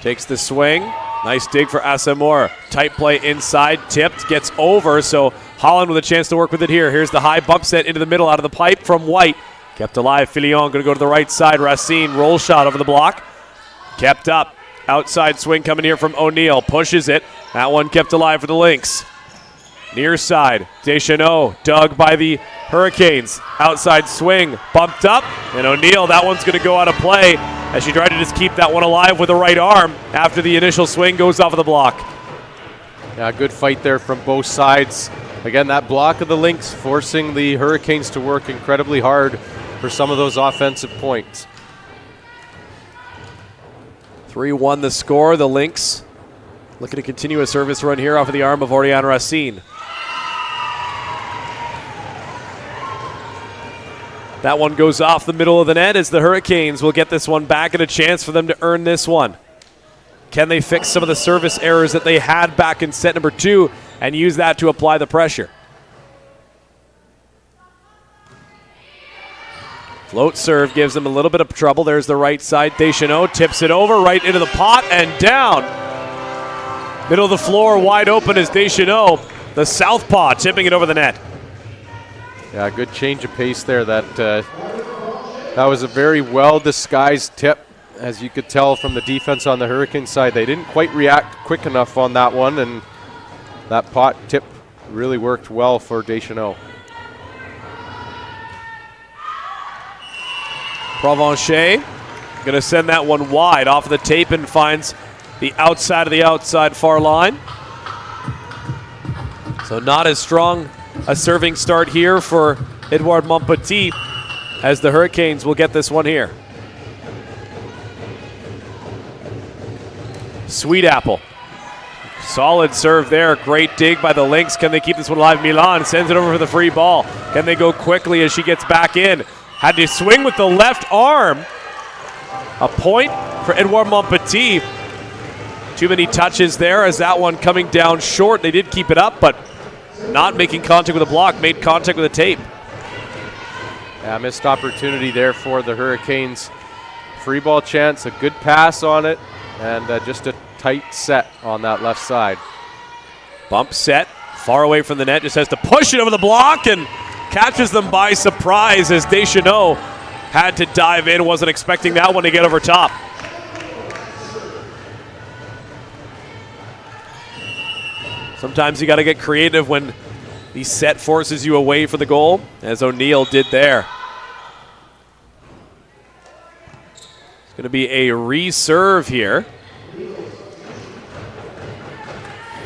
Takes the swing. Nice dig for Asamoah. Tight play inside, tipped, gets over. So Holland with a chance to work with it here. Here's the high bump set into the middle out of the pipe from White. Kept alive. Filion going to go to the right side. Racine roll shot over the block. Kept up. Outside swing coming here from O'Neill. Pushes it. That one kept alive for the Lynx. Near side. Deschanel dug by the Hurricanes. Outside swing. Bumped up. And O'Neill, that one's going to go out of play as she tried to just keep that one alive with the right arm after the initial swing goes off of the block. Yeah, good fight there from both sides. Again, that block of the Lynx forcing the Hurricanes to work incredibly hard for some of those offensive points. 3-1 the score. The Lynx looking to continue a service run here off of the arm of Oriane Racine. That one goes off the middle of the net as the Hurricanes will get this one back and a chance for them to earn this one. Can they fix some of the service errors that they had back in set number 2 and use that to apply the pressure? Float serve gives them a little bit of trouble. There's the right side. Deschanel tips it over right into the pot and down. Middle of the floor wide open is Deschanel, the southpaw, tipping it over the net. Yeah, good change of pace there. That was a very well-disguised tip. As you could tell from the defense on the Hurricane side, they didn't quite react quick enough on that one, and that pot tip really worked well for Deschanel. Provencher going to send that one wide off of the tape and finds the outside far line. So not as strong a serving start here for Édouard-Montepetit as the Hurricanes will get this one here. Sweet Apple. Solid serve there. Great dig by the Lynx. Can they keep this one alive? Milan sends it over for the free ball. Can they go quickly as she gets back in? Had to swing with the left arm. A point for Édouard-Montepetit. Too many touches there as that one coming down short. They did keep it up, but not making contact with the block. Made contact with the tape. Yeah, missed opportunity there for the Hurricanes. Free ball chance, a good pass on it, and just a tight set on that left side. Bump set, far away from the net, just has to push it over the block and catches them by surprise as Deschanel had to dive in, wasn't expecting that one to get over top. Sometimes you got to get creative when the set forces you away for the goal, as O'Neill did there. It's going to be a reserve here.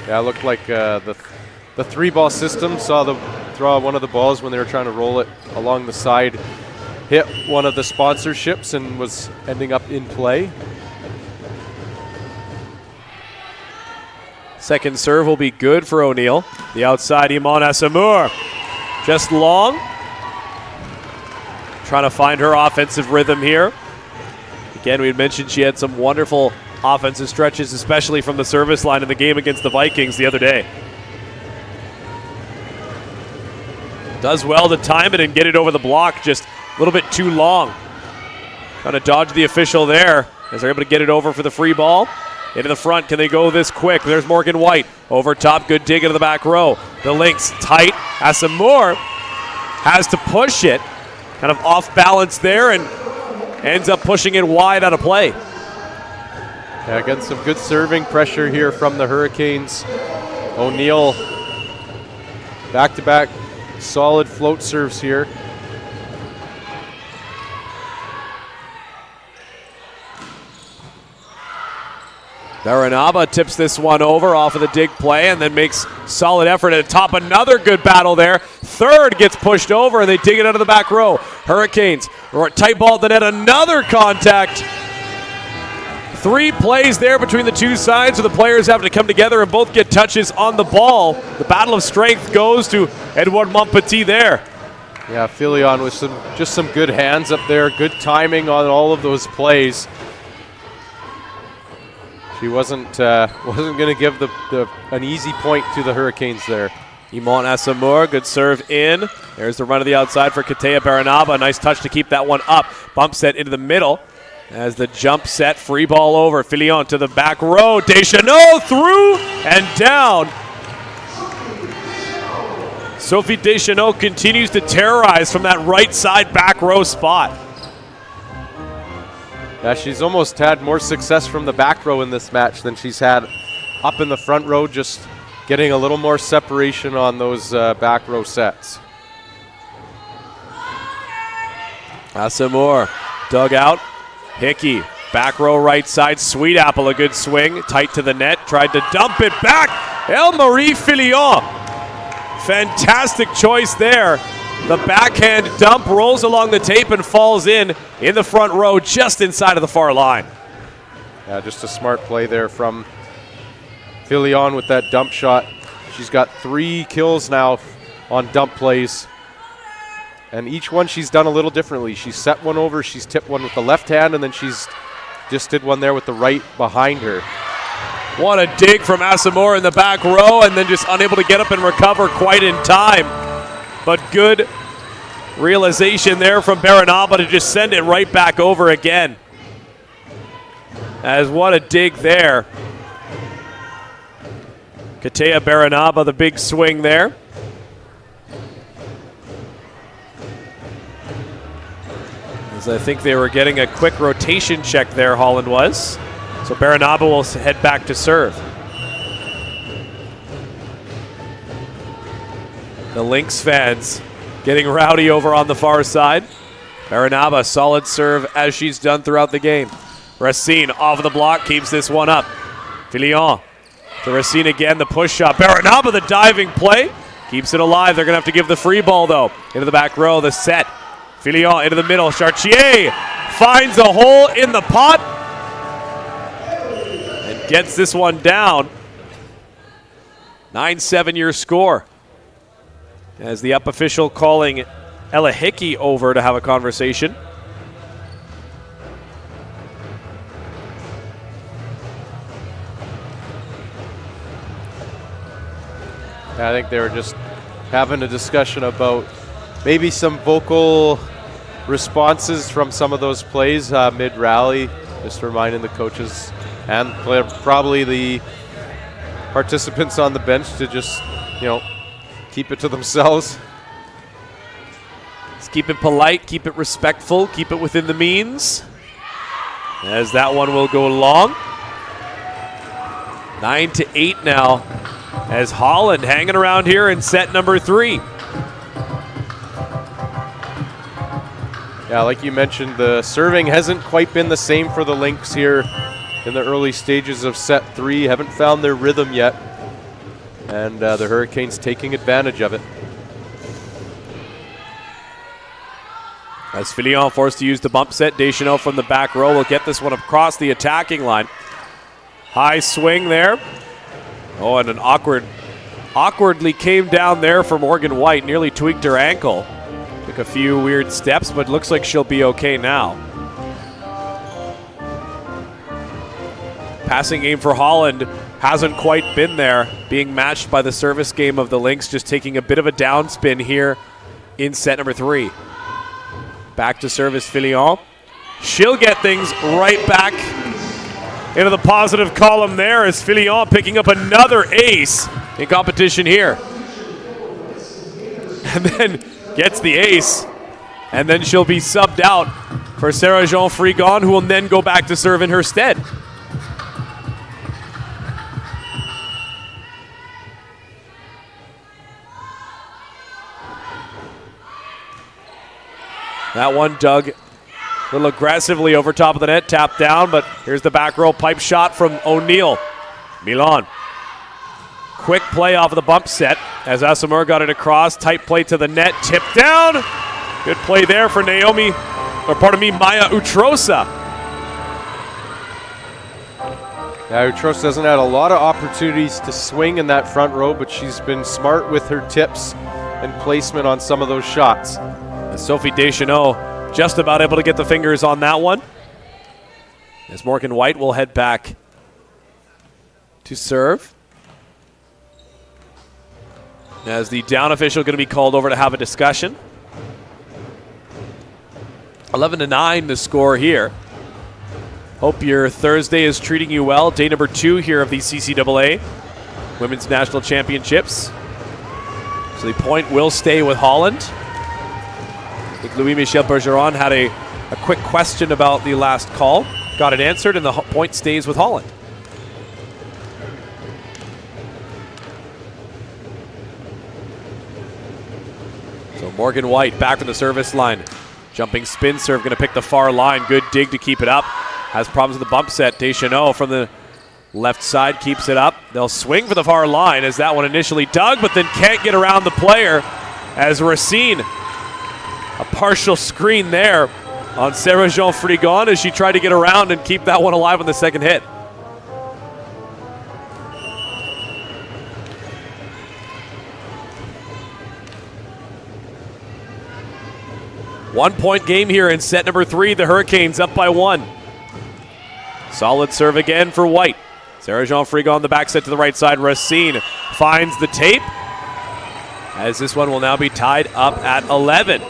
Yeah, it looked like the three-ball system saw the throw one of the balls when they were trying to roll it along the side, hit one of the sponsorships and was ending up in play. Second serve will be good for O'Neill. The outside, Iman Asamoah, just long. Trying to find her offensive rhythm here. Again, we had mentioned she had some wonderful offensive stretches, especially from the service line in the game against the Vikings the other day. Does well to time it and get it over the block, just a little bit too long. Trying to dodge the official there as they're able to get it over for the free ball. Into the front, can they go this quick? There's Morgan White. Over top, good dig into the back row. The Lynx tight. Asamoah has to push it. Kind of off balance there and ends up pushing it wide out of play. Yeah, getting some good serving pressure here from the Hurricanes. O'Neill back-to-back solid float serves here. Baranaba tips this one over off of the dig play and then makes solid effort at the top. Another good battle there. Third gets pushed over and they dig it out of the back row. Hurricanes tight ball at the net. Another contact. 3 plays there between the two sides, so the players have to come together and both get touches on the ball. The battle of strength goes to Édouard-Montepetit there. Yeah, Filion with just some good hands up there. Good timing on all of those plays. She wasn't going to give an easy point to the Hurricanes there. Imon Asamoah, good serve in. There's the run to the outside for Katea Baranaba. Nice touch to keep that one up. Bump set into the middle. As the jump set, free ball over. Filion to the back row. Deschanel through and down. Sophie Deschanel continues to terrorize from that right side back row spot. Yeah, she's almost had more success from the back row in this match than she's had up in the front row, just getting a little more separation on those back row sets. Asamoah dug out. Hickey, back row right side. Sweet Apple, a good swing. Tight to the net. Tried to dump it back. Elmarie Filion. Fantastic choice there. The backhand dump rolls along the tape and falls in the front row just inside of the far line. Yeah, just a smart play there from Filion with that dump shot. She's got 3 kills now on dump plays. And each one she's done a little differently. She's set one over, she's tipped one with the left hand, and then she's just did one there with the right behind her. What a dig from Asamoah in the back row, and then just unable to get up and recover quite in time. But good realization there from Baranaba to just send it right back over again. As what a dig there. Katea Baranaba, the big swing there. As I think they were getting a quick rotation check there, Holland was. So Baranaba will head back to serve. The Lynx fans getting rowdy over on the far side. Baranaba, solid serve as she's done throughout the game. Racine off of the block, keeps this one up. Filion to Racine again, the push shot. Baranaba, the diving play, keeps it alive. They're going to have to give the free ball, though. Into the back row, the set. Filion into the middle. Chartier finds a hole in the pot and gets this one down. 9-7 your score. As the up official calling Ella Hickey over to have a conversation. I think they were just having a discussion about maybe some vocal responses from some of those plays mid-rally, just reminding the coaches and probably the participants on the bench to just, keep it to themselves. Let's keep it polite, keep it respectful, keep it within the means. As that one will go long. 9-8 now, as Holland hanging around here in set number 3. Yeah, like you mentioned, the serving hasn't quite been the same for the Lynx here in the early stages of set 3. Haven't found their rhythm yet. And the Hurricanes taking advantage of it. As Filion forced to use the bump set, Deschanel from the back row will get this one across the attacking line. High swing there. Oh, and an awkwardly came down there for Morgan White, nearly tweaked her ankle. Took a few weird steps, but looks like she'll be okay now. Passing game for Holland hasn't quite been there, being matched by the service game of the Lynx, just taking a bit of a downspin here in set number 3. Back to service Filion. she'll get things right back into the positive column there as Filion picking up another ace in competition here. And then gets the ace, and then she'll be subbed out for Sarah-Jean Frigon, who will then go back to serve in her stead. That one dug a little aggressively over top of the net, tapped down, but here's the back row pipe shot from O'Neill. Milan. Quick play off of the bump set as Asamoah got it across. Tight play to the net, tipped down. Good play there for Maya Utrosa. Yeah, Utrosa hasn't had a lot of opportunities to swing in that front row, but she's been smart with her tips and placement on some of those shots. And Sophie Deschanel just about able to get the fingers on that one. As Morgan White will head back to serve. As the down official going to be called over to have a discussion. 11-9 the score here. Hope your Thursday is treating you well. Day number 2 here of the CCAA Women's National Championships. So the point will stay with Holland. I think Louis-Michel Bergeron had a quick question about the last call. Got it answered, and the point stays with Holland. So Morgan White back from the service line. Jumping spin serve, going to pick the far line. Good dig to keep it up. Has problems with the bump set. Deschanel from the left side keeps it up. They'll swing for the far line as that one initially dug, but then can't get around the player as Racine. A partial screen there on Sarah-Jean Frigon as she tried to get around and keep that one alive on the second hit. One-point game here in set number 3. The Hurricanes up by 1. Solid serve again for White. Sarah-Jean Frigon on the back set to the right side. Racine finds the tape as this one will now be tied up at 11.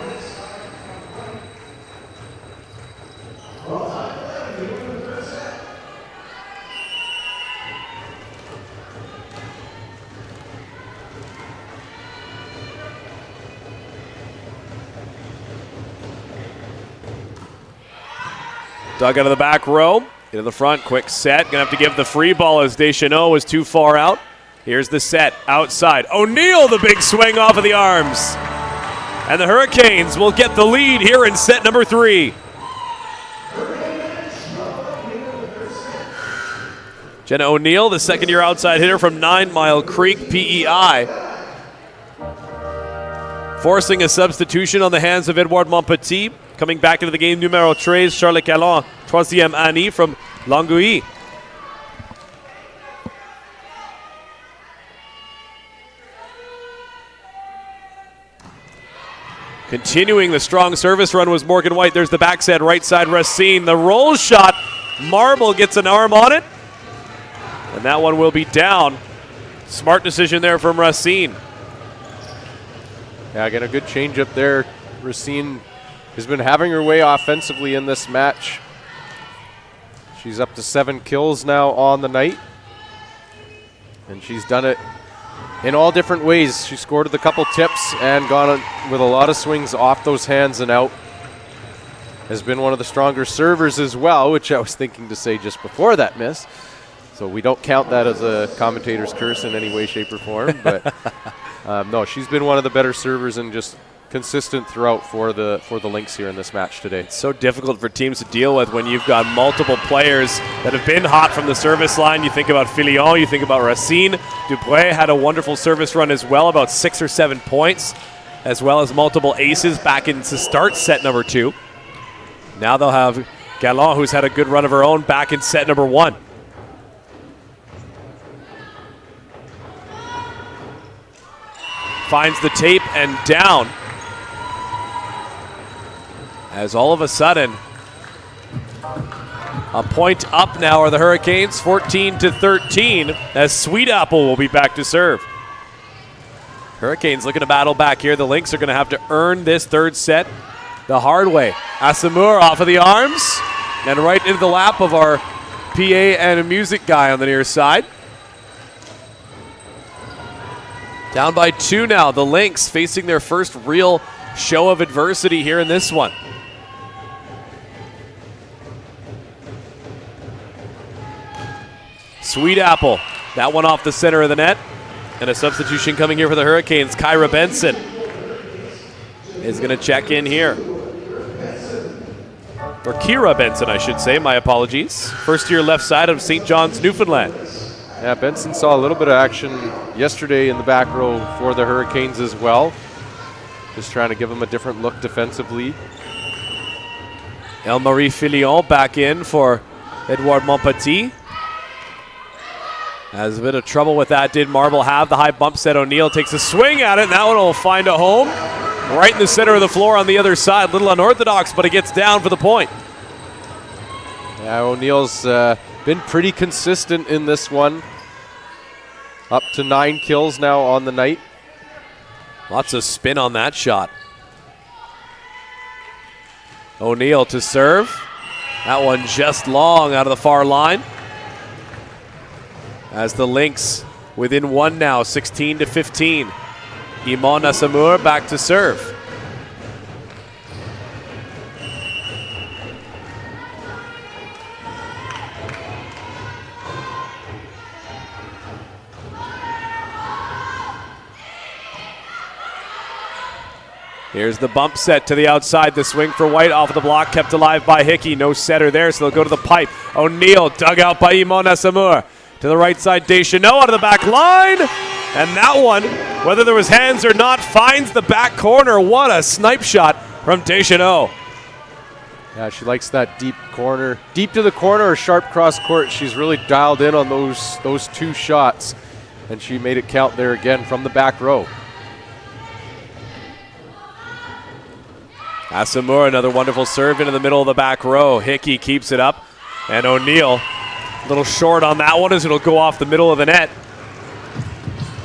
Dug out of the back row, into the front, quick set. Gonna have to give the free ball as Deschanel was too far out. Here's the set, outside. O'Neill, the big swing off of the arms. And the Hurricanes will get the lead here in set number 3. Jenna O'Neill, the second-year outside hitter from 9 Mile Creek, PEI. Forcing a substitution on the hands of Édouard-Montepetit. Coming back into the game, numero 13, Charlotte Callan, troisième année from Longueuil. Continuing the strong service run was Morgan White. There's the back set, right side Racine. The roll shot, Marble gets an arm on it. And that one will be down. Smart decision there from Racine. Yeah, got a good change up there. Racine has been having her way offensively in this match. She's up to 7 kills now on the night. And she's done it in all different ways. She scored with a couple tips and gone with a lot of swings off those hands and out. Has been one of the stronger servers as well, which I was thinking to say just before that miss. So we don't count that as a commentator's curse in any way, shape, or form. But no, she's been one of the better servers and just consistent throughout for the Lynx here in this match today. It's so difficult for teams to deal with when you've got multiple players that have been hot from the service line. You think about Filion, you think about Racine. Dupuis had a wonderful service run as well, about 6 or 7 points, as well as multiple aces back into start set number 2. Now they'll have Galland, who's had a good run of her own, back in set number 1. Finds the tape and down. As all of a sudden, a point up now are the Hurricanes, 14-13, as Sweet Apple will be back to serve. Hurricanes looking to battle back here. The Lynx are going to have to earn this third set the hard way. Asamoah off of the arms and right into the lap of our PA and a music guy on the near side. Down by 2 now, the Lynx facing their first real show of adversity here in this one. Sweet Apple, that one off the center of the net. And a substitution coming here for the Hurricanes. Kyra Benson is going to check in here. Or Kira Benson, I should say. My apologies. First year left side of St. John's, Newfoundland. Yeah, Benson saw a little bit of action yesterday in the back row for the Hurricanes as well. Just trying to give them a different look defensively. Elmarie Filion back in for Édouard-Montepetit. Has a bit of trouble with that, did Marble have. The high bump set. O'Neill takes a swing at it, and that one will find a home. Right in the center of the floor on the other side. Little unorthodox, but it gets down for the point. Yeah, O'Neill's been pretty consistent in this one. Up to 9 kills now on the night. Lots of spin on that shot. O'Neill to serve. That one just long out of the far line. As the Lynx within 1 now, 16-15. Iman Asamoah back to serve. Here's the bump set to the outside. The swing for White off of the block, kept alive by Hickey. No setter there, so they'll go to the pipe. O'Neill dug out by Iman Asamoah. To the right side, Deschanel out of the back line. And that one, whether there was hands or not, finds the back corner. What a snipe shot from Deschanel. Yeah, she likes that deep corner. Deep to the corner or sharp cross court. She's really dialed in on those 2 shots. And she made it count there again from the back row. Asamoah, another wonderful serve into the middle of the back row. Hickey keeps it up. And O'Neill, a little short on that one as it'll go off the middle of the net.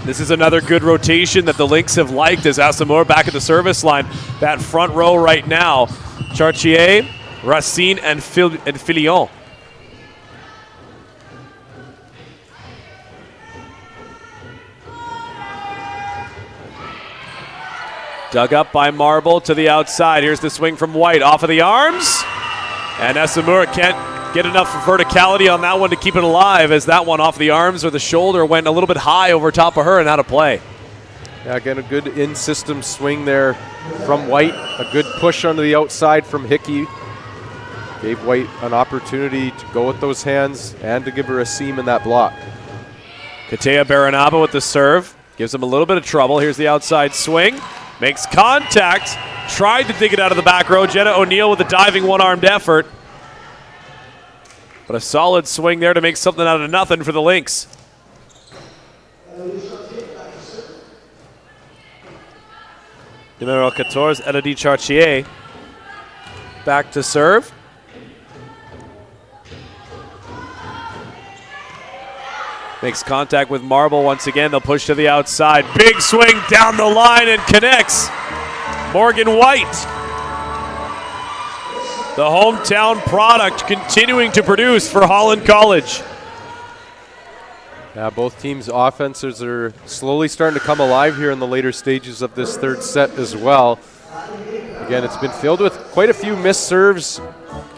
This is another good rotation that the Lynx have liked as Asamoah back at the service line. That front row right now, Chartier, Racine, and Filion. Dug up by Marble to the outside. Here's the swing from White off of the arms. And Asamoah can't get enough verticality on that one to keep it alive, as that one off the arms or the shoulder went a little bit high over top of her and out of play. Yeah, again, a good in-system swing there from White. A good push onto the outside from Hickey. Gave White an opportunity to go with those hands and to give her a seam in that block. Katea Baranaba with the serve. Gives him a little bit of trouble. Here's the outside swing. Makes contact. Tried to dig it out of the back row. Jenna O'Neill with a diving one-armed effort. But a solid swing there to make something out of nothing for the Lynx. Numero 14, Elodie Chartier. Back to serve. Makes contact with Marble once again. They'll push to the outside. Big swing down the line and connects. Morgan White. The hometown product continuing to produce for Holland College. Yeah, both teams' offenses are slowly starting to come alive here in the later stages of this third set as well. Again, it's been filled with quite a few missed serves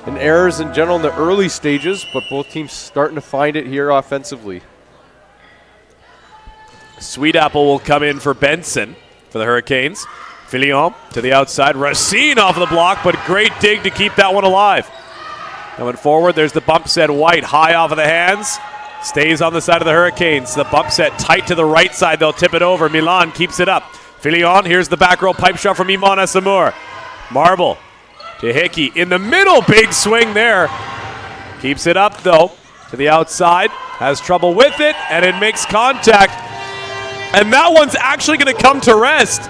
and errors in general in the early stages, but both teams starting to find it here offensively. Sweet Apple will come in for Benson for the Hurricanes. Filion to the outside. Racine off the block, but great dig to keep that one alive. Coming forward, there's the bump set. White high off of the hands. Stays on the side of the Hurricanes. The bump set tight to the right side. They'll tip it over. Milan keeps it up. Filion, here's the back row pipe shot from Iman Asamoah. Marble to Hickey. In the middle, big swing there. Keeps it up, though, to the outside. Has trouble with it, and it makes contact. And that one's actually going to come to rest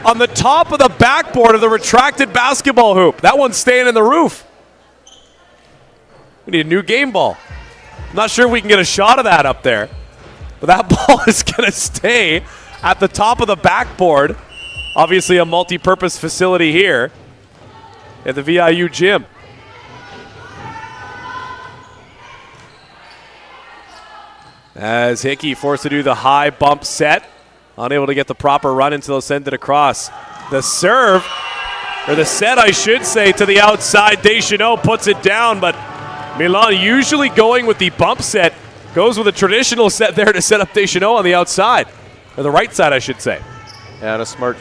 on the top of the backboard of the retracted basketball hoop. That one's staying in the roof. We need a new game ball. I'm not sure if we can get a shot of that up there, but that ball is going to stay at the top of the backboard. Obviously a multi-purpose facility here. at the VIU gym. As Hickey forced to do the high bump set, unable to get the proper run until they'll send it across. The serve, or the set I should say, to the outside. Deschanel puts it down, but Milan usually going with the bump set, goes with a traditional set there to set up Deschanel on the outside, or the right side I should say. And a smart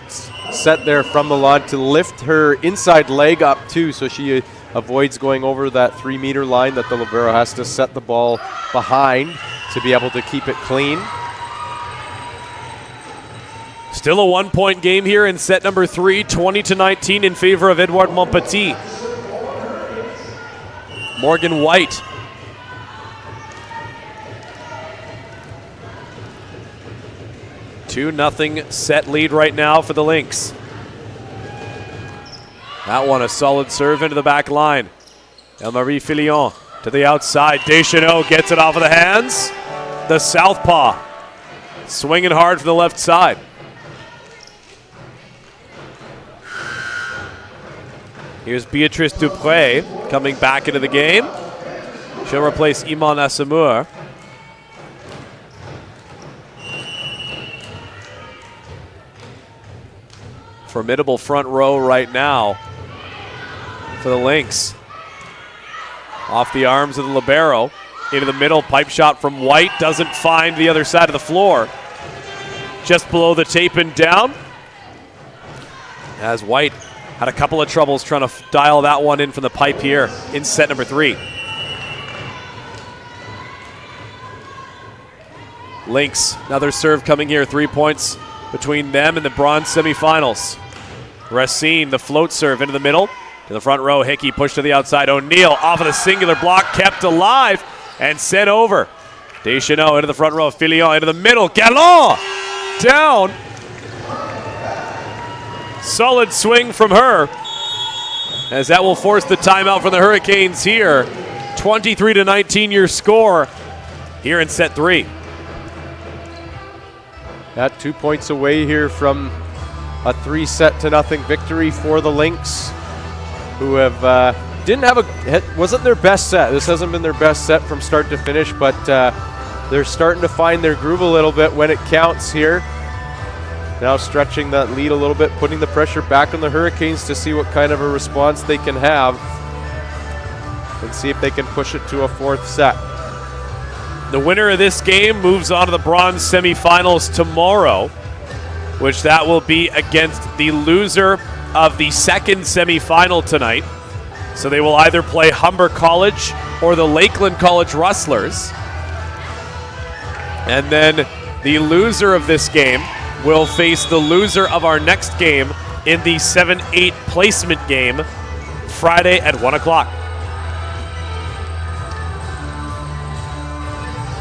set there from Milan to lift her inside leg up too, so she avoids going over that 3-meter line that the libero has to set the ball behind to be able to keep it clean. Still a 1-point game here in set number 3, 20-19 in favor of Édouard-Montepetit. Morgan White. Two 2-0 set lead right now for the Lynx. That one a solid serve into the back line. Elmarie Filion to the outside. Deschanel gets it off of the hands. The southpaw swinging hard from the left side. Here's Beatrice Dupré coming back into the game. She'll replace Iman Asamour. Formidable front row right now for the Lynx. Off the arms of the libero. Into the middle, pipe shot from White. Doesn't find the other side of the floor. Just below the tape and down. As White had a couple of troubles trying to dial that one in from the pipe here in set number 3. Lynx, another serve coming here. 3 points between them and the bronze semifinals. Racine, the float serve into the middle. To the front row, Hickey pushed to the outside. O'Neill off of the singular block, kept alive and sent over. Deschanel into the front row. Filion into the middle. Galland down. Solid swing from her, as that will force the timeout for the Hurricanes here. 23-19 your score here in set 3. At 2 points away here from a 3-0 victory for the Lynx, who have wasn't their best set. This hasn't been their best set from start to finish, but they're starting to find their groove a little bit when it counts here. Now stretching that lead a little bit, putting the pressure back on the Hurricanes to see what kind of a response they can have and see if they can push it to a 4th set. The winner of this game moves on to the bronze semifinals tomorrow, which that will be against the loser of the 2nd semifinal tonight. So they will either play Humber College or the Lakeland College Rustlers. And then the loser of this game will face the loser of our next game in the 7-8 placement game Friday at 1 o'clock.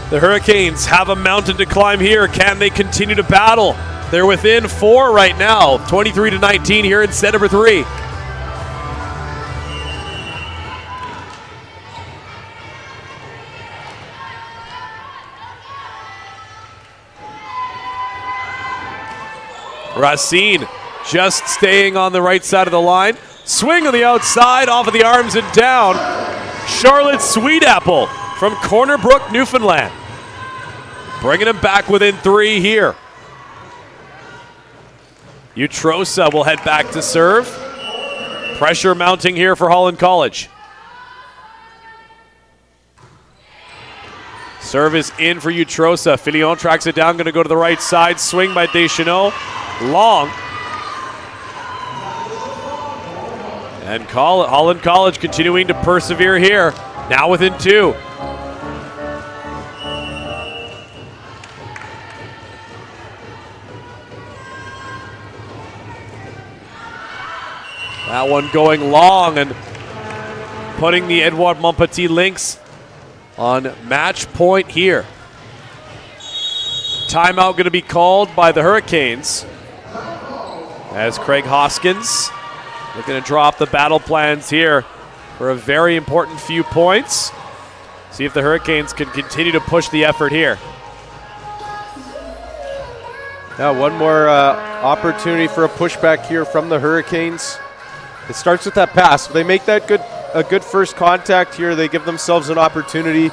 The Hurricanes have a mountain to climb here. Can they continue to battle? They're within 4 right now, 23-19 here in set number 3. Racine just staying on the right side of the line. Swing on the outside, off of the arms and down. Charlotte Sweetapple from Corner Brook, Newfoundland. Bringing him back within 3 here. Utrosa will head back to serve. Pressure mounting here for Holland College. Serve is in for Utrosa. Filion tracks it down, going to go to the right side. Swing by Deschanel. Long. And Holland College continuing to persevere here. Now within 2. That one going long and putting the Édouard-Montepetit Lynx on match point here. Timeout going to be called by the Hurricanes as Craig Hoskins looking to draw up the battle plans here for a very important few points. See if the Hurricanes can continue to push the effort here. Now one more opportunity for a pushback here from the Hurricanes. It starts with that pass. If they make that a good first contact here, they give themselves an opportunity.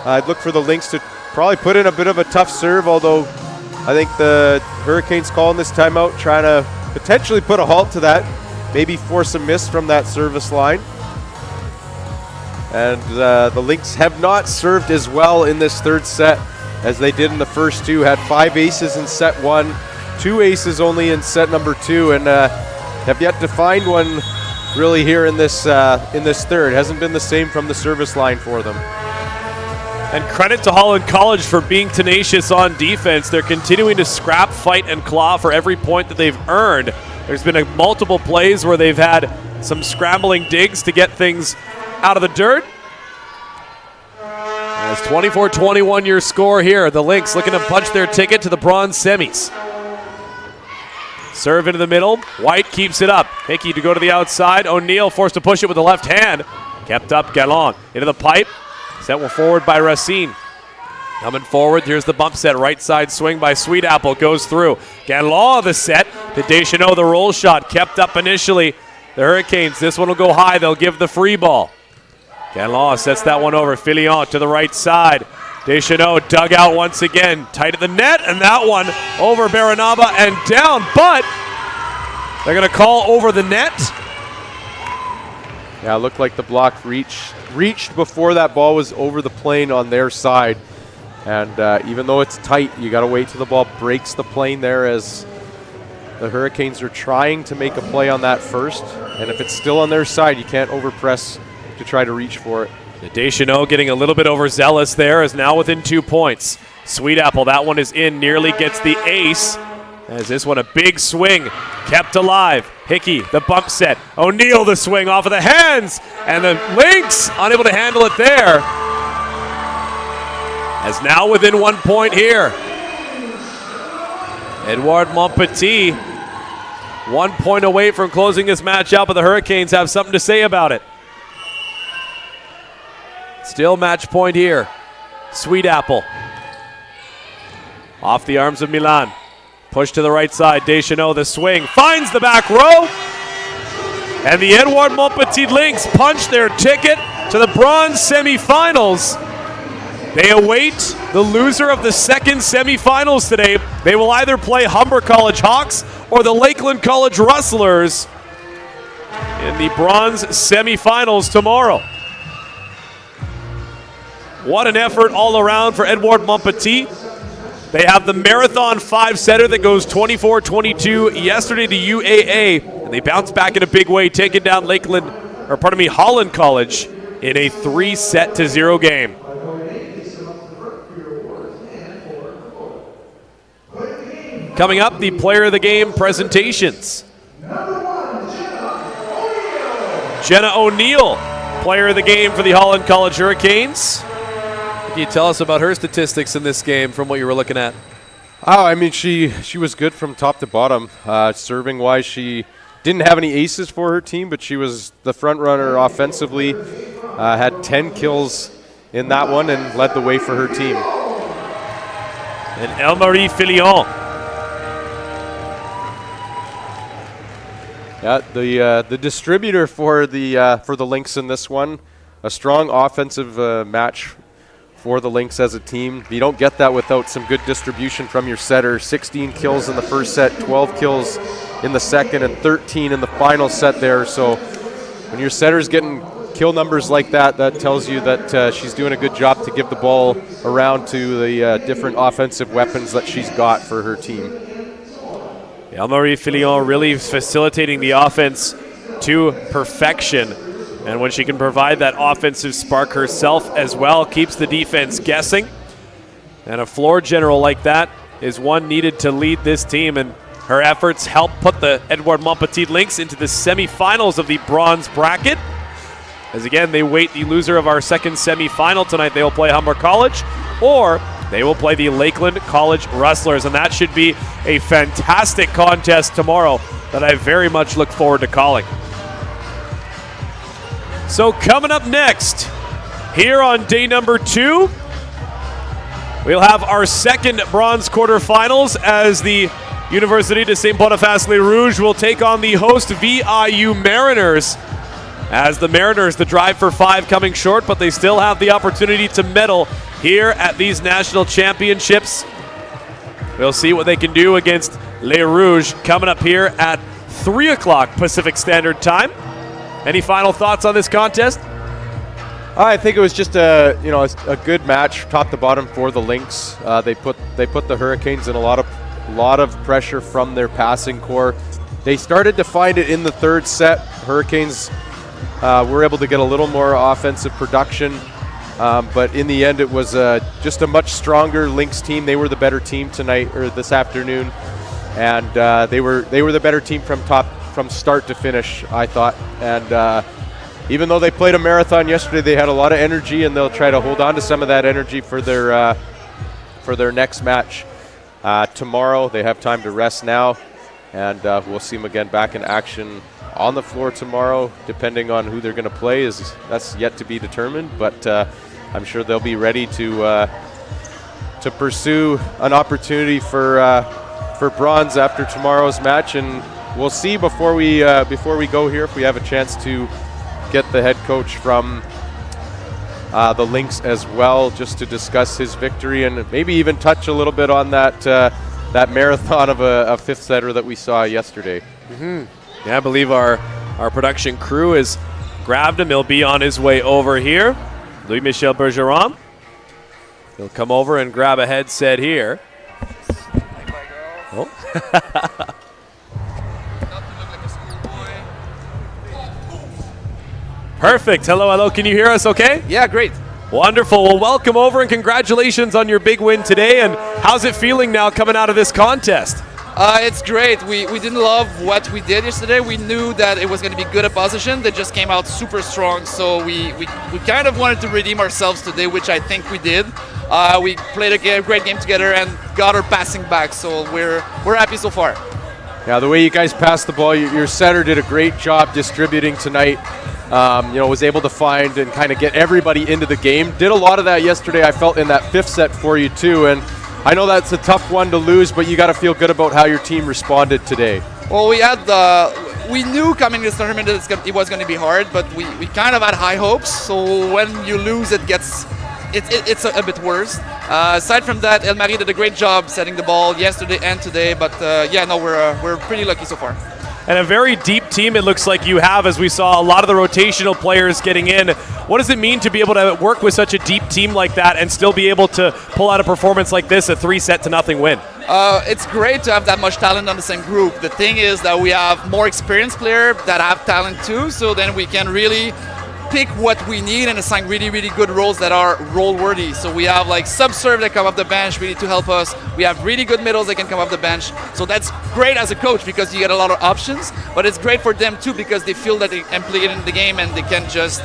I'd look for the Lynx to probably put in a bit of a tough serve, although I think the Hurricanes calling this timeout, trying to potentially put a halt to that, maybe force a miss from that service line. And the Lynx have not served as well in this third set as they did in the first two. Had 5 aces in set 1, 2 aces only in set number 2, and have yet to find one really here in this third. Hasn't been the same from the service line for them. And credit to Holland College for being tenacious on defense. They're continuing to scrap, fight, and claw for every point that they've earned. There's been multiple plays where they've had some scrambling digs to get things out of the dirt. As 24-21 your score here. The Lynx looking to punch their ticket to the bronze semis. Serve into the middle. White keeps it up. Hickey to go to the outside. O'Neill forced to push it with the left hand. Kept up Galland. Into the pipe. Set one forward by Racine. Coming forward, here's the bump set. Right side swing by Sweet Apple. Goes through. Galland the set. To Deschanel the roll shot. Kept up initially. The Hurricanes, this one will go high. They'll give the free ball. Galland sets that one over. Filion to the right side. Deschanel dug out once again. Tight at the net, and that one over Baranaba and down. But they're going to call over the net. Yeah, it looked like the block reached before that ball was over the plane on their side. And even though it's tight, you got to wait till the ball breaks the plane there, as the Hurricanes are trying to make a play on that first. And if it's still on their side, you can't overpress to try to reach for it. Deschanel getting a little bit overzealous there, is now within 2 points. Sweet Apple, that one is in, nearly gets the ace. As this one a big swing, kept alive. Hickey, the bump set. O'Neill the swing off of the hands, and the Lynx unable to handle it there. As now within 1 point here. Édouard-Montepetit 1 point away from closing this match out, but the Hurricanes have something to say about it. Still match point here. Sweet Apple. Off the arms of Milan. Push to the right side. Deschanel the swing. Finds the back row. And the Édouard-Montepetit Lynx punch their ticket to the bronze semifinals. They await the loser of the second semifinals today. They will either play Humber College Hawks or the Lakeland College Rustlers in the bronze semifinals tomorrow. What an effort all around for Édouard-Montepetit. They have the marathon 5-setter that goes 24-22 yesterday to UAA, and they bounce back in a big way, taking down Holland College in a 3-0 game. Coming up, the player of the game presentations. Jenna O'Neill, player of the game for the Holland College Hurricanes. Can you tell us about her statistics in this game from what you were looking at? Oh, I mean, she was good from top to bottom. Serving-wise, she didn't have any aces for her team, but she was the front runner offensively. Had 10 kills in that one and led the way for her team. And Elmarie Filion. Yeah, the distributor for the Lynx in this one. A strong offensive match for the Lynx as a team. You don't get that without some good distribution from your setter. 16 kills in the first set, 12 kills in the second, and 13 in the final set there. So when your setter's getting kill numbers like that, that tells you that she's doing a good job to give the ball around to the different offensive weapons that she's got for her team. Elmarie Filion really facilitating the offense to perfection. And when she can provide that offensive spark herself as well, keeps the defense guessing. And a floor general like that is one needed to lead this team. And her efforts help put the Édouard-Montepetit Lynx into the semifinals of the bronze bracket. As again, they wait the loser of our second semifinal tonight. They will play Humber College, or they will play the Lakeland College Rustlers. And that should be a fantastic contest tomorrow that I very much look forward to calling. So coming up next, here on day number 2, we'll have our second bronze quarterfinals as the Université de Saint-Boniface-Les Rouges will take on the host VIU Mariners. As the Mariners, the drive for 5 coming short, but they still have the opportunity to medal here at these national championships. We'll see what they can do against Les Rouges coming up here at 3 o'clock Pacific Standard Time. Any final thoughts on this contest? I think it was just a good match, top to bottom for the Lynx. They put the Hurricanes in a lot of pressure from their passing core. They started to find it in the third set. Hurricanes were able to get a little more offensive production, but in the end, it was just a much stronger Lynx team. They were the better team tonight or this afternoon, and they were the better team from start to finish, I thought. And even though they played a marathon yesterday, they had a lot of energy, and they'll try to hold on to some of that energy for their next match. Tomorrow, they have time to rest now, and we'll see them again back in action on the floor tomorrow. Depending on who they're going to play, that's yet to be determined, but I'm sure they'll be ready to pursue an opportunity for bronze after tomorrow's match, and we'll see before we go here if we have a chance to get the head coach from the Lynx as well, just to discuss his victory and maybe even touch a little bit on that marathon of a fifth setter that we saw yesterday. Mm-hmm. Yeah, I believe our production crew has grabbed him. He'll be on his way over here. Louis-Michel Bergeron. He'll come over and grab a headset here. Oh. Perfect. Hello, hello. Can you hear us okay? Yeah, great. Wonderful. Well, welcome over and congratulations on your big win today. And how's it feeling now coming out of this contest? It's great. We didn't love what we did yesterday. We knew that it was going to be good opposition. They just came out super strong. So we kind of wanted to redeem ourselves today, which I think we did. We played a great game together and got our passing back. So we're happy so far. Yeah, the way you guys passed the ball, your setter did a great job distributing tonight. Was able to find and kind of get everybody into the game. Did a lot of that yesterday, I felt, in that fifth set for you too. And I know that's a tough one to lose, but you got to feel good about how your team responded today. Well, we knew coming to this tournament that it was going to be hard, but we kind of had high hopes. So when you lose, it's a bit worse. Aside from that, El-Marie did a great job setting the ball yesterday and today. But we're pretty lucky so far. And a very deep team it looks like you have, as we saw a lot of the rotational players getting in. What does it mean to be able to work with such a deep team like that and still be able to pull out a performance like this, a 3-0 win? It's great to have that much talent on the same group. The thing is that we have more experienced players that have talent too, so then we can really pick what we need and assign really, really good roles that are role-worthy. So we have like sub-serve that come off the bench really to help us. We have really good middles that can come off the bench. So that's great as a coach because you get a lot of options, but it's great for them too because they feel that they can play it in the game and they can just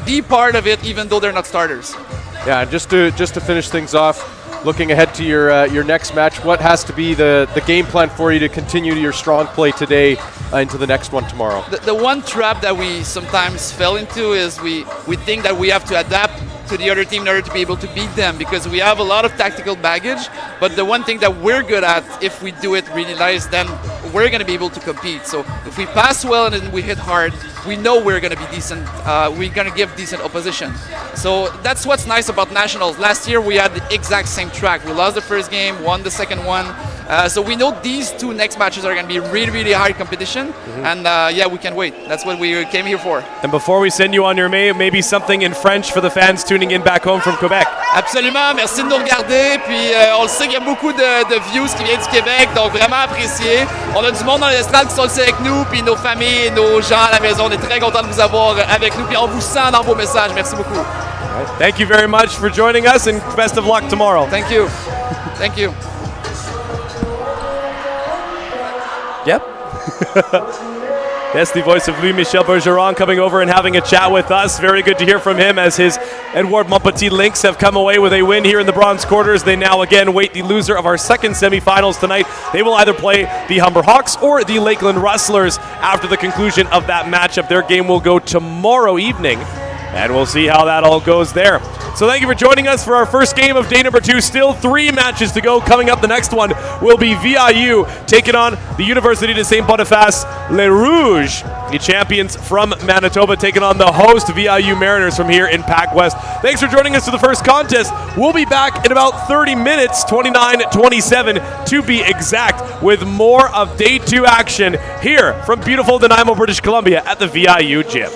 be part of it even though they're not starters. Yeah, just to finish things off, looking ahead to your next match, what has to be the game plan for you to continue your strong play today into the next one tomorrow? The one trap that we sometimes fell into is we think that we have to adapt to the other team in order to be able to beat them because we have a lot of tactical baggage, but the one thing that we're good at, if we do it really nice, then we're going to be able to compete. So if we pass well and then we hit hard, we know we're going to be decent. We're going to give decent opposition. So that's what's nice about nationals. Last year we had the exact same track. We lost the first game, won the second one. So we know these two next matches are going to be really, really hard competition. And we can't wait. That's what we came here for. And before we send you on your way, maybe something in French for the fans tuning in back home from Quebec. Absolument. Merci de nous regarder. Puis on le sait qu'il y a beaucoup de views qui viennent du Québec, donc vraiment apprécié. On a du monde dans l'estrade qui sont ici avec nous, puis nos familles, nos gens à la maison. On est très contents de vous avoir avec nous, puis on vous sent dans vos messages. Merci beaucoup. Right. Thank you very much for joining us, and best of luck tomorrow. Thank you. Thank you. Yep. Yes, the voice of Louis-Michel Bergeron coming over and having a chat with us. Very good to hear from him as his Édouard-Montepetit Lynx have come away with a win here in the bronze quarters. They now again wait the loser of our second semifinals tonight. They will either play the Humber Hawks or the Lakeland Rustlers after the conclusion of that matchup. Their game will go tomorrow evening, and we'll see how that all goes there. So thank you for joining us for our first game of day number 2. Still 3 matches to go. Coming up, the next one will be VIU taking on the Université de Saint-Boniface Les Rouges, the champions from Manitoba, taking on the host VIU Mariners from here in Pac West. Thanks for joining us for the first contest. We'll be back in about 30 minutes, 29-27 to be exact, with more of day 2 action here from beautiful Nanaimo, British Columbia at the VIU gym.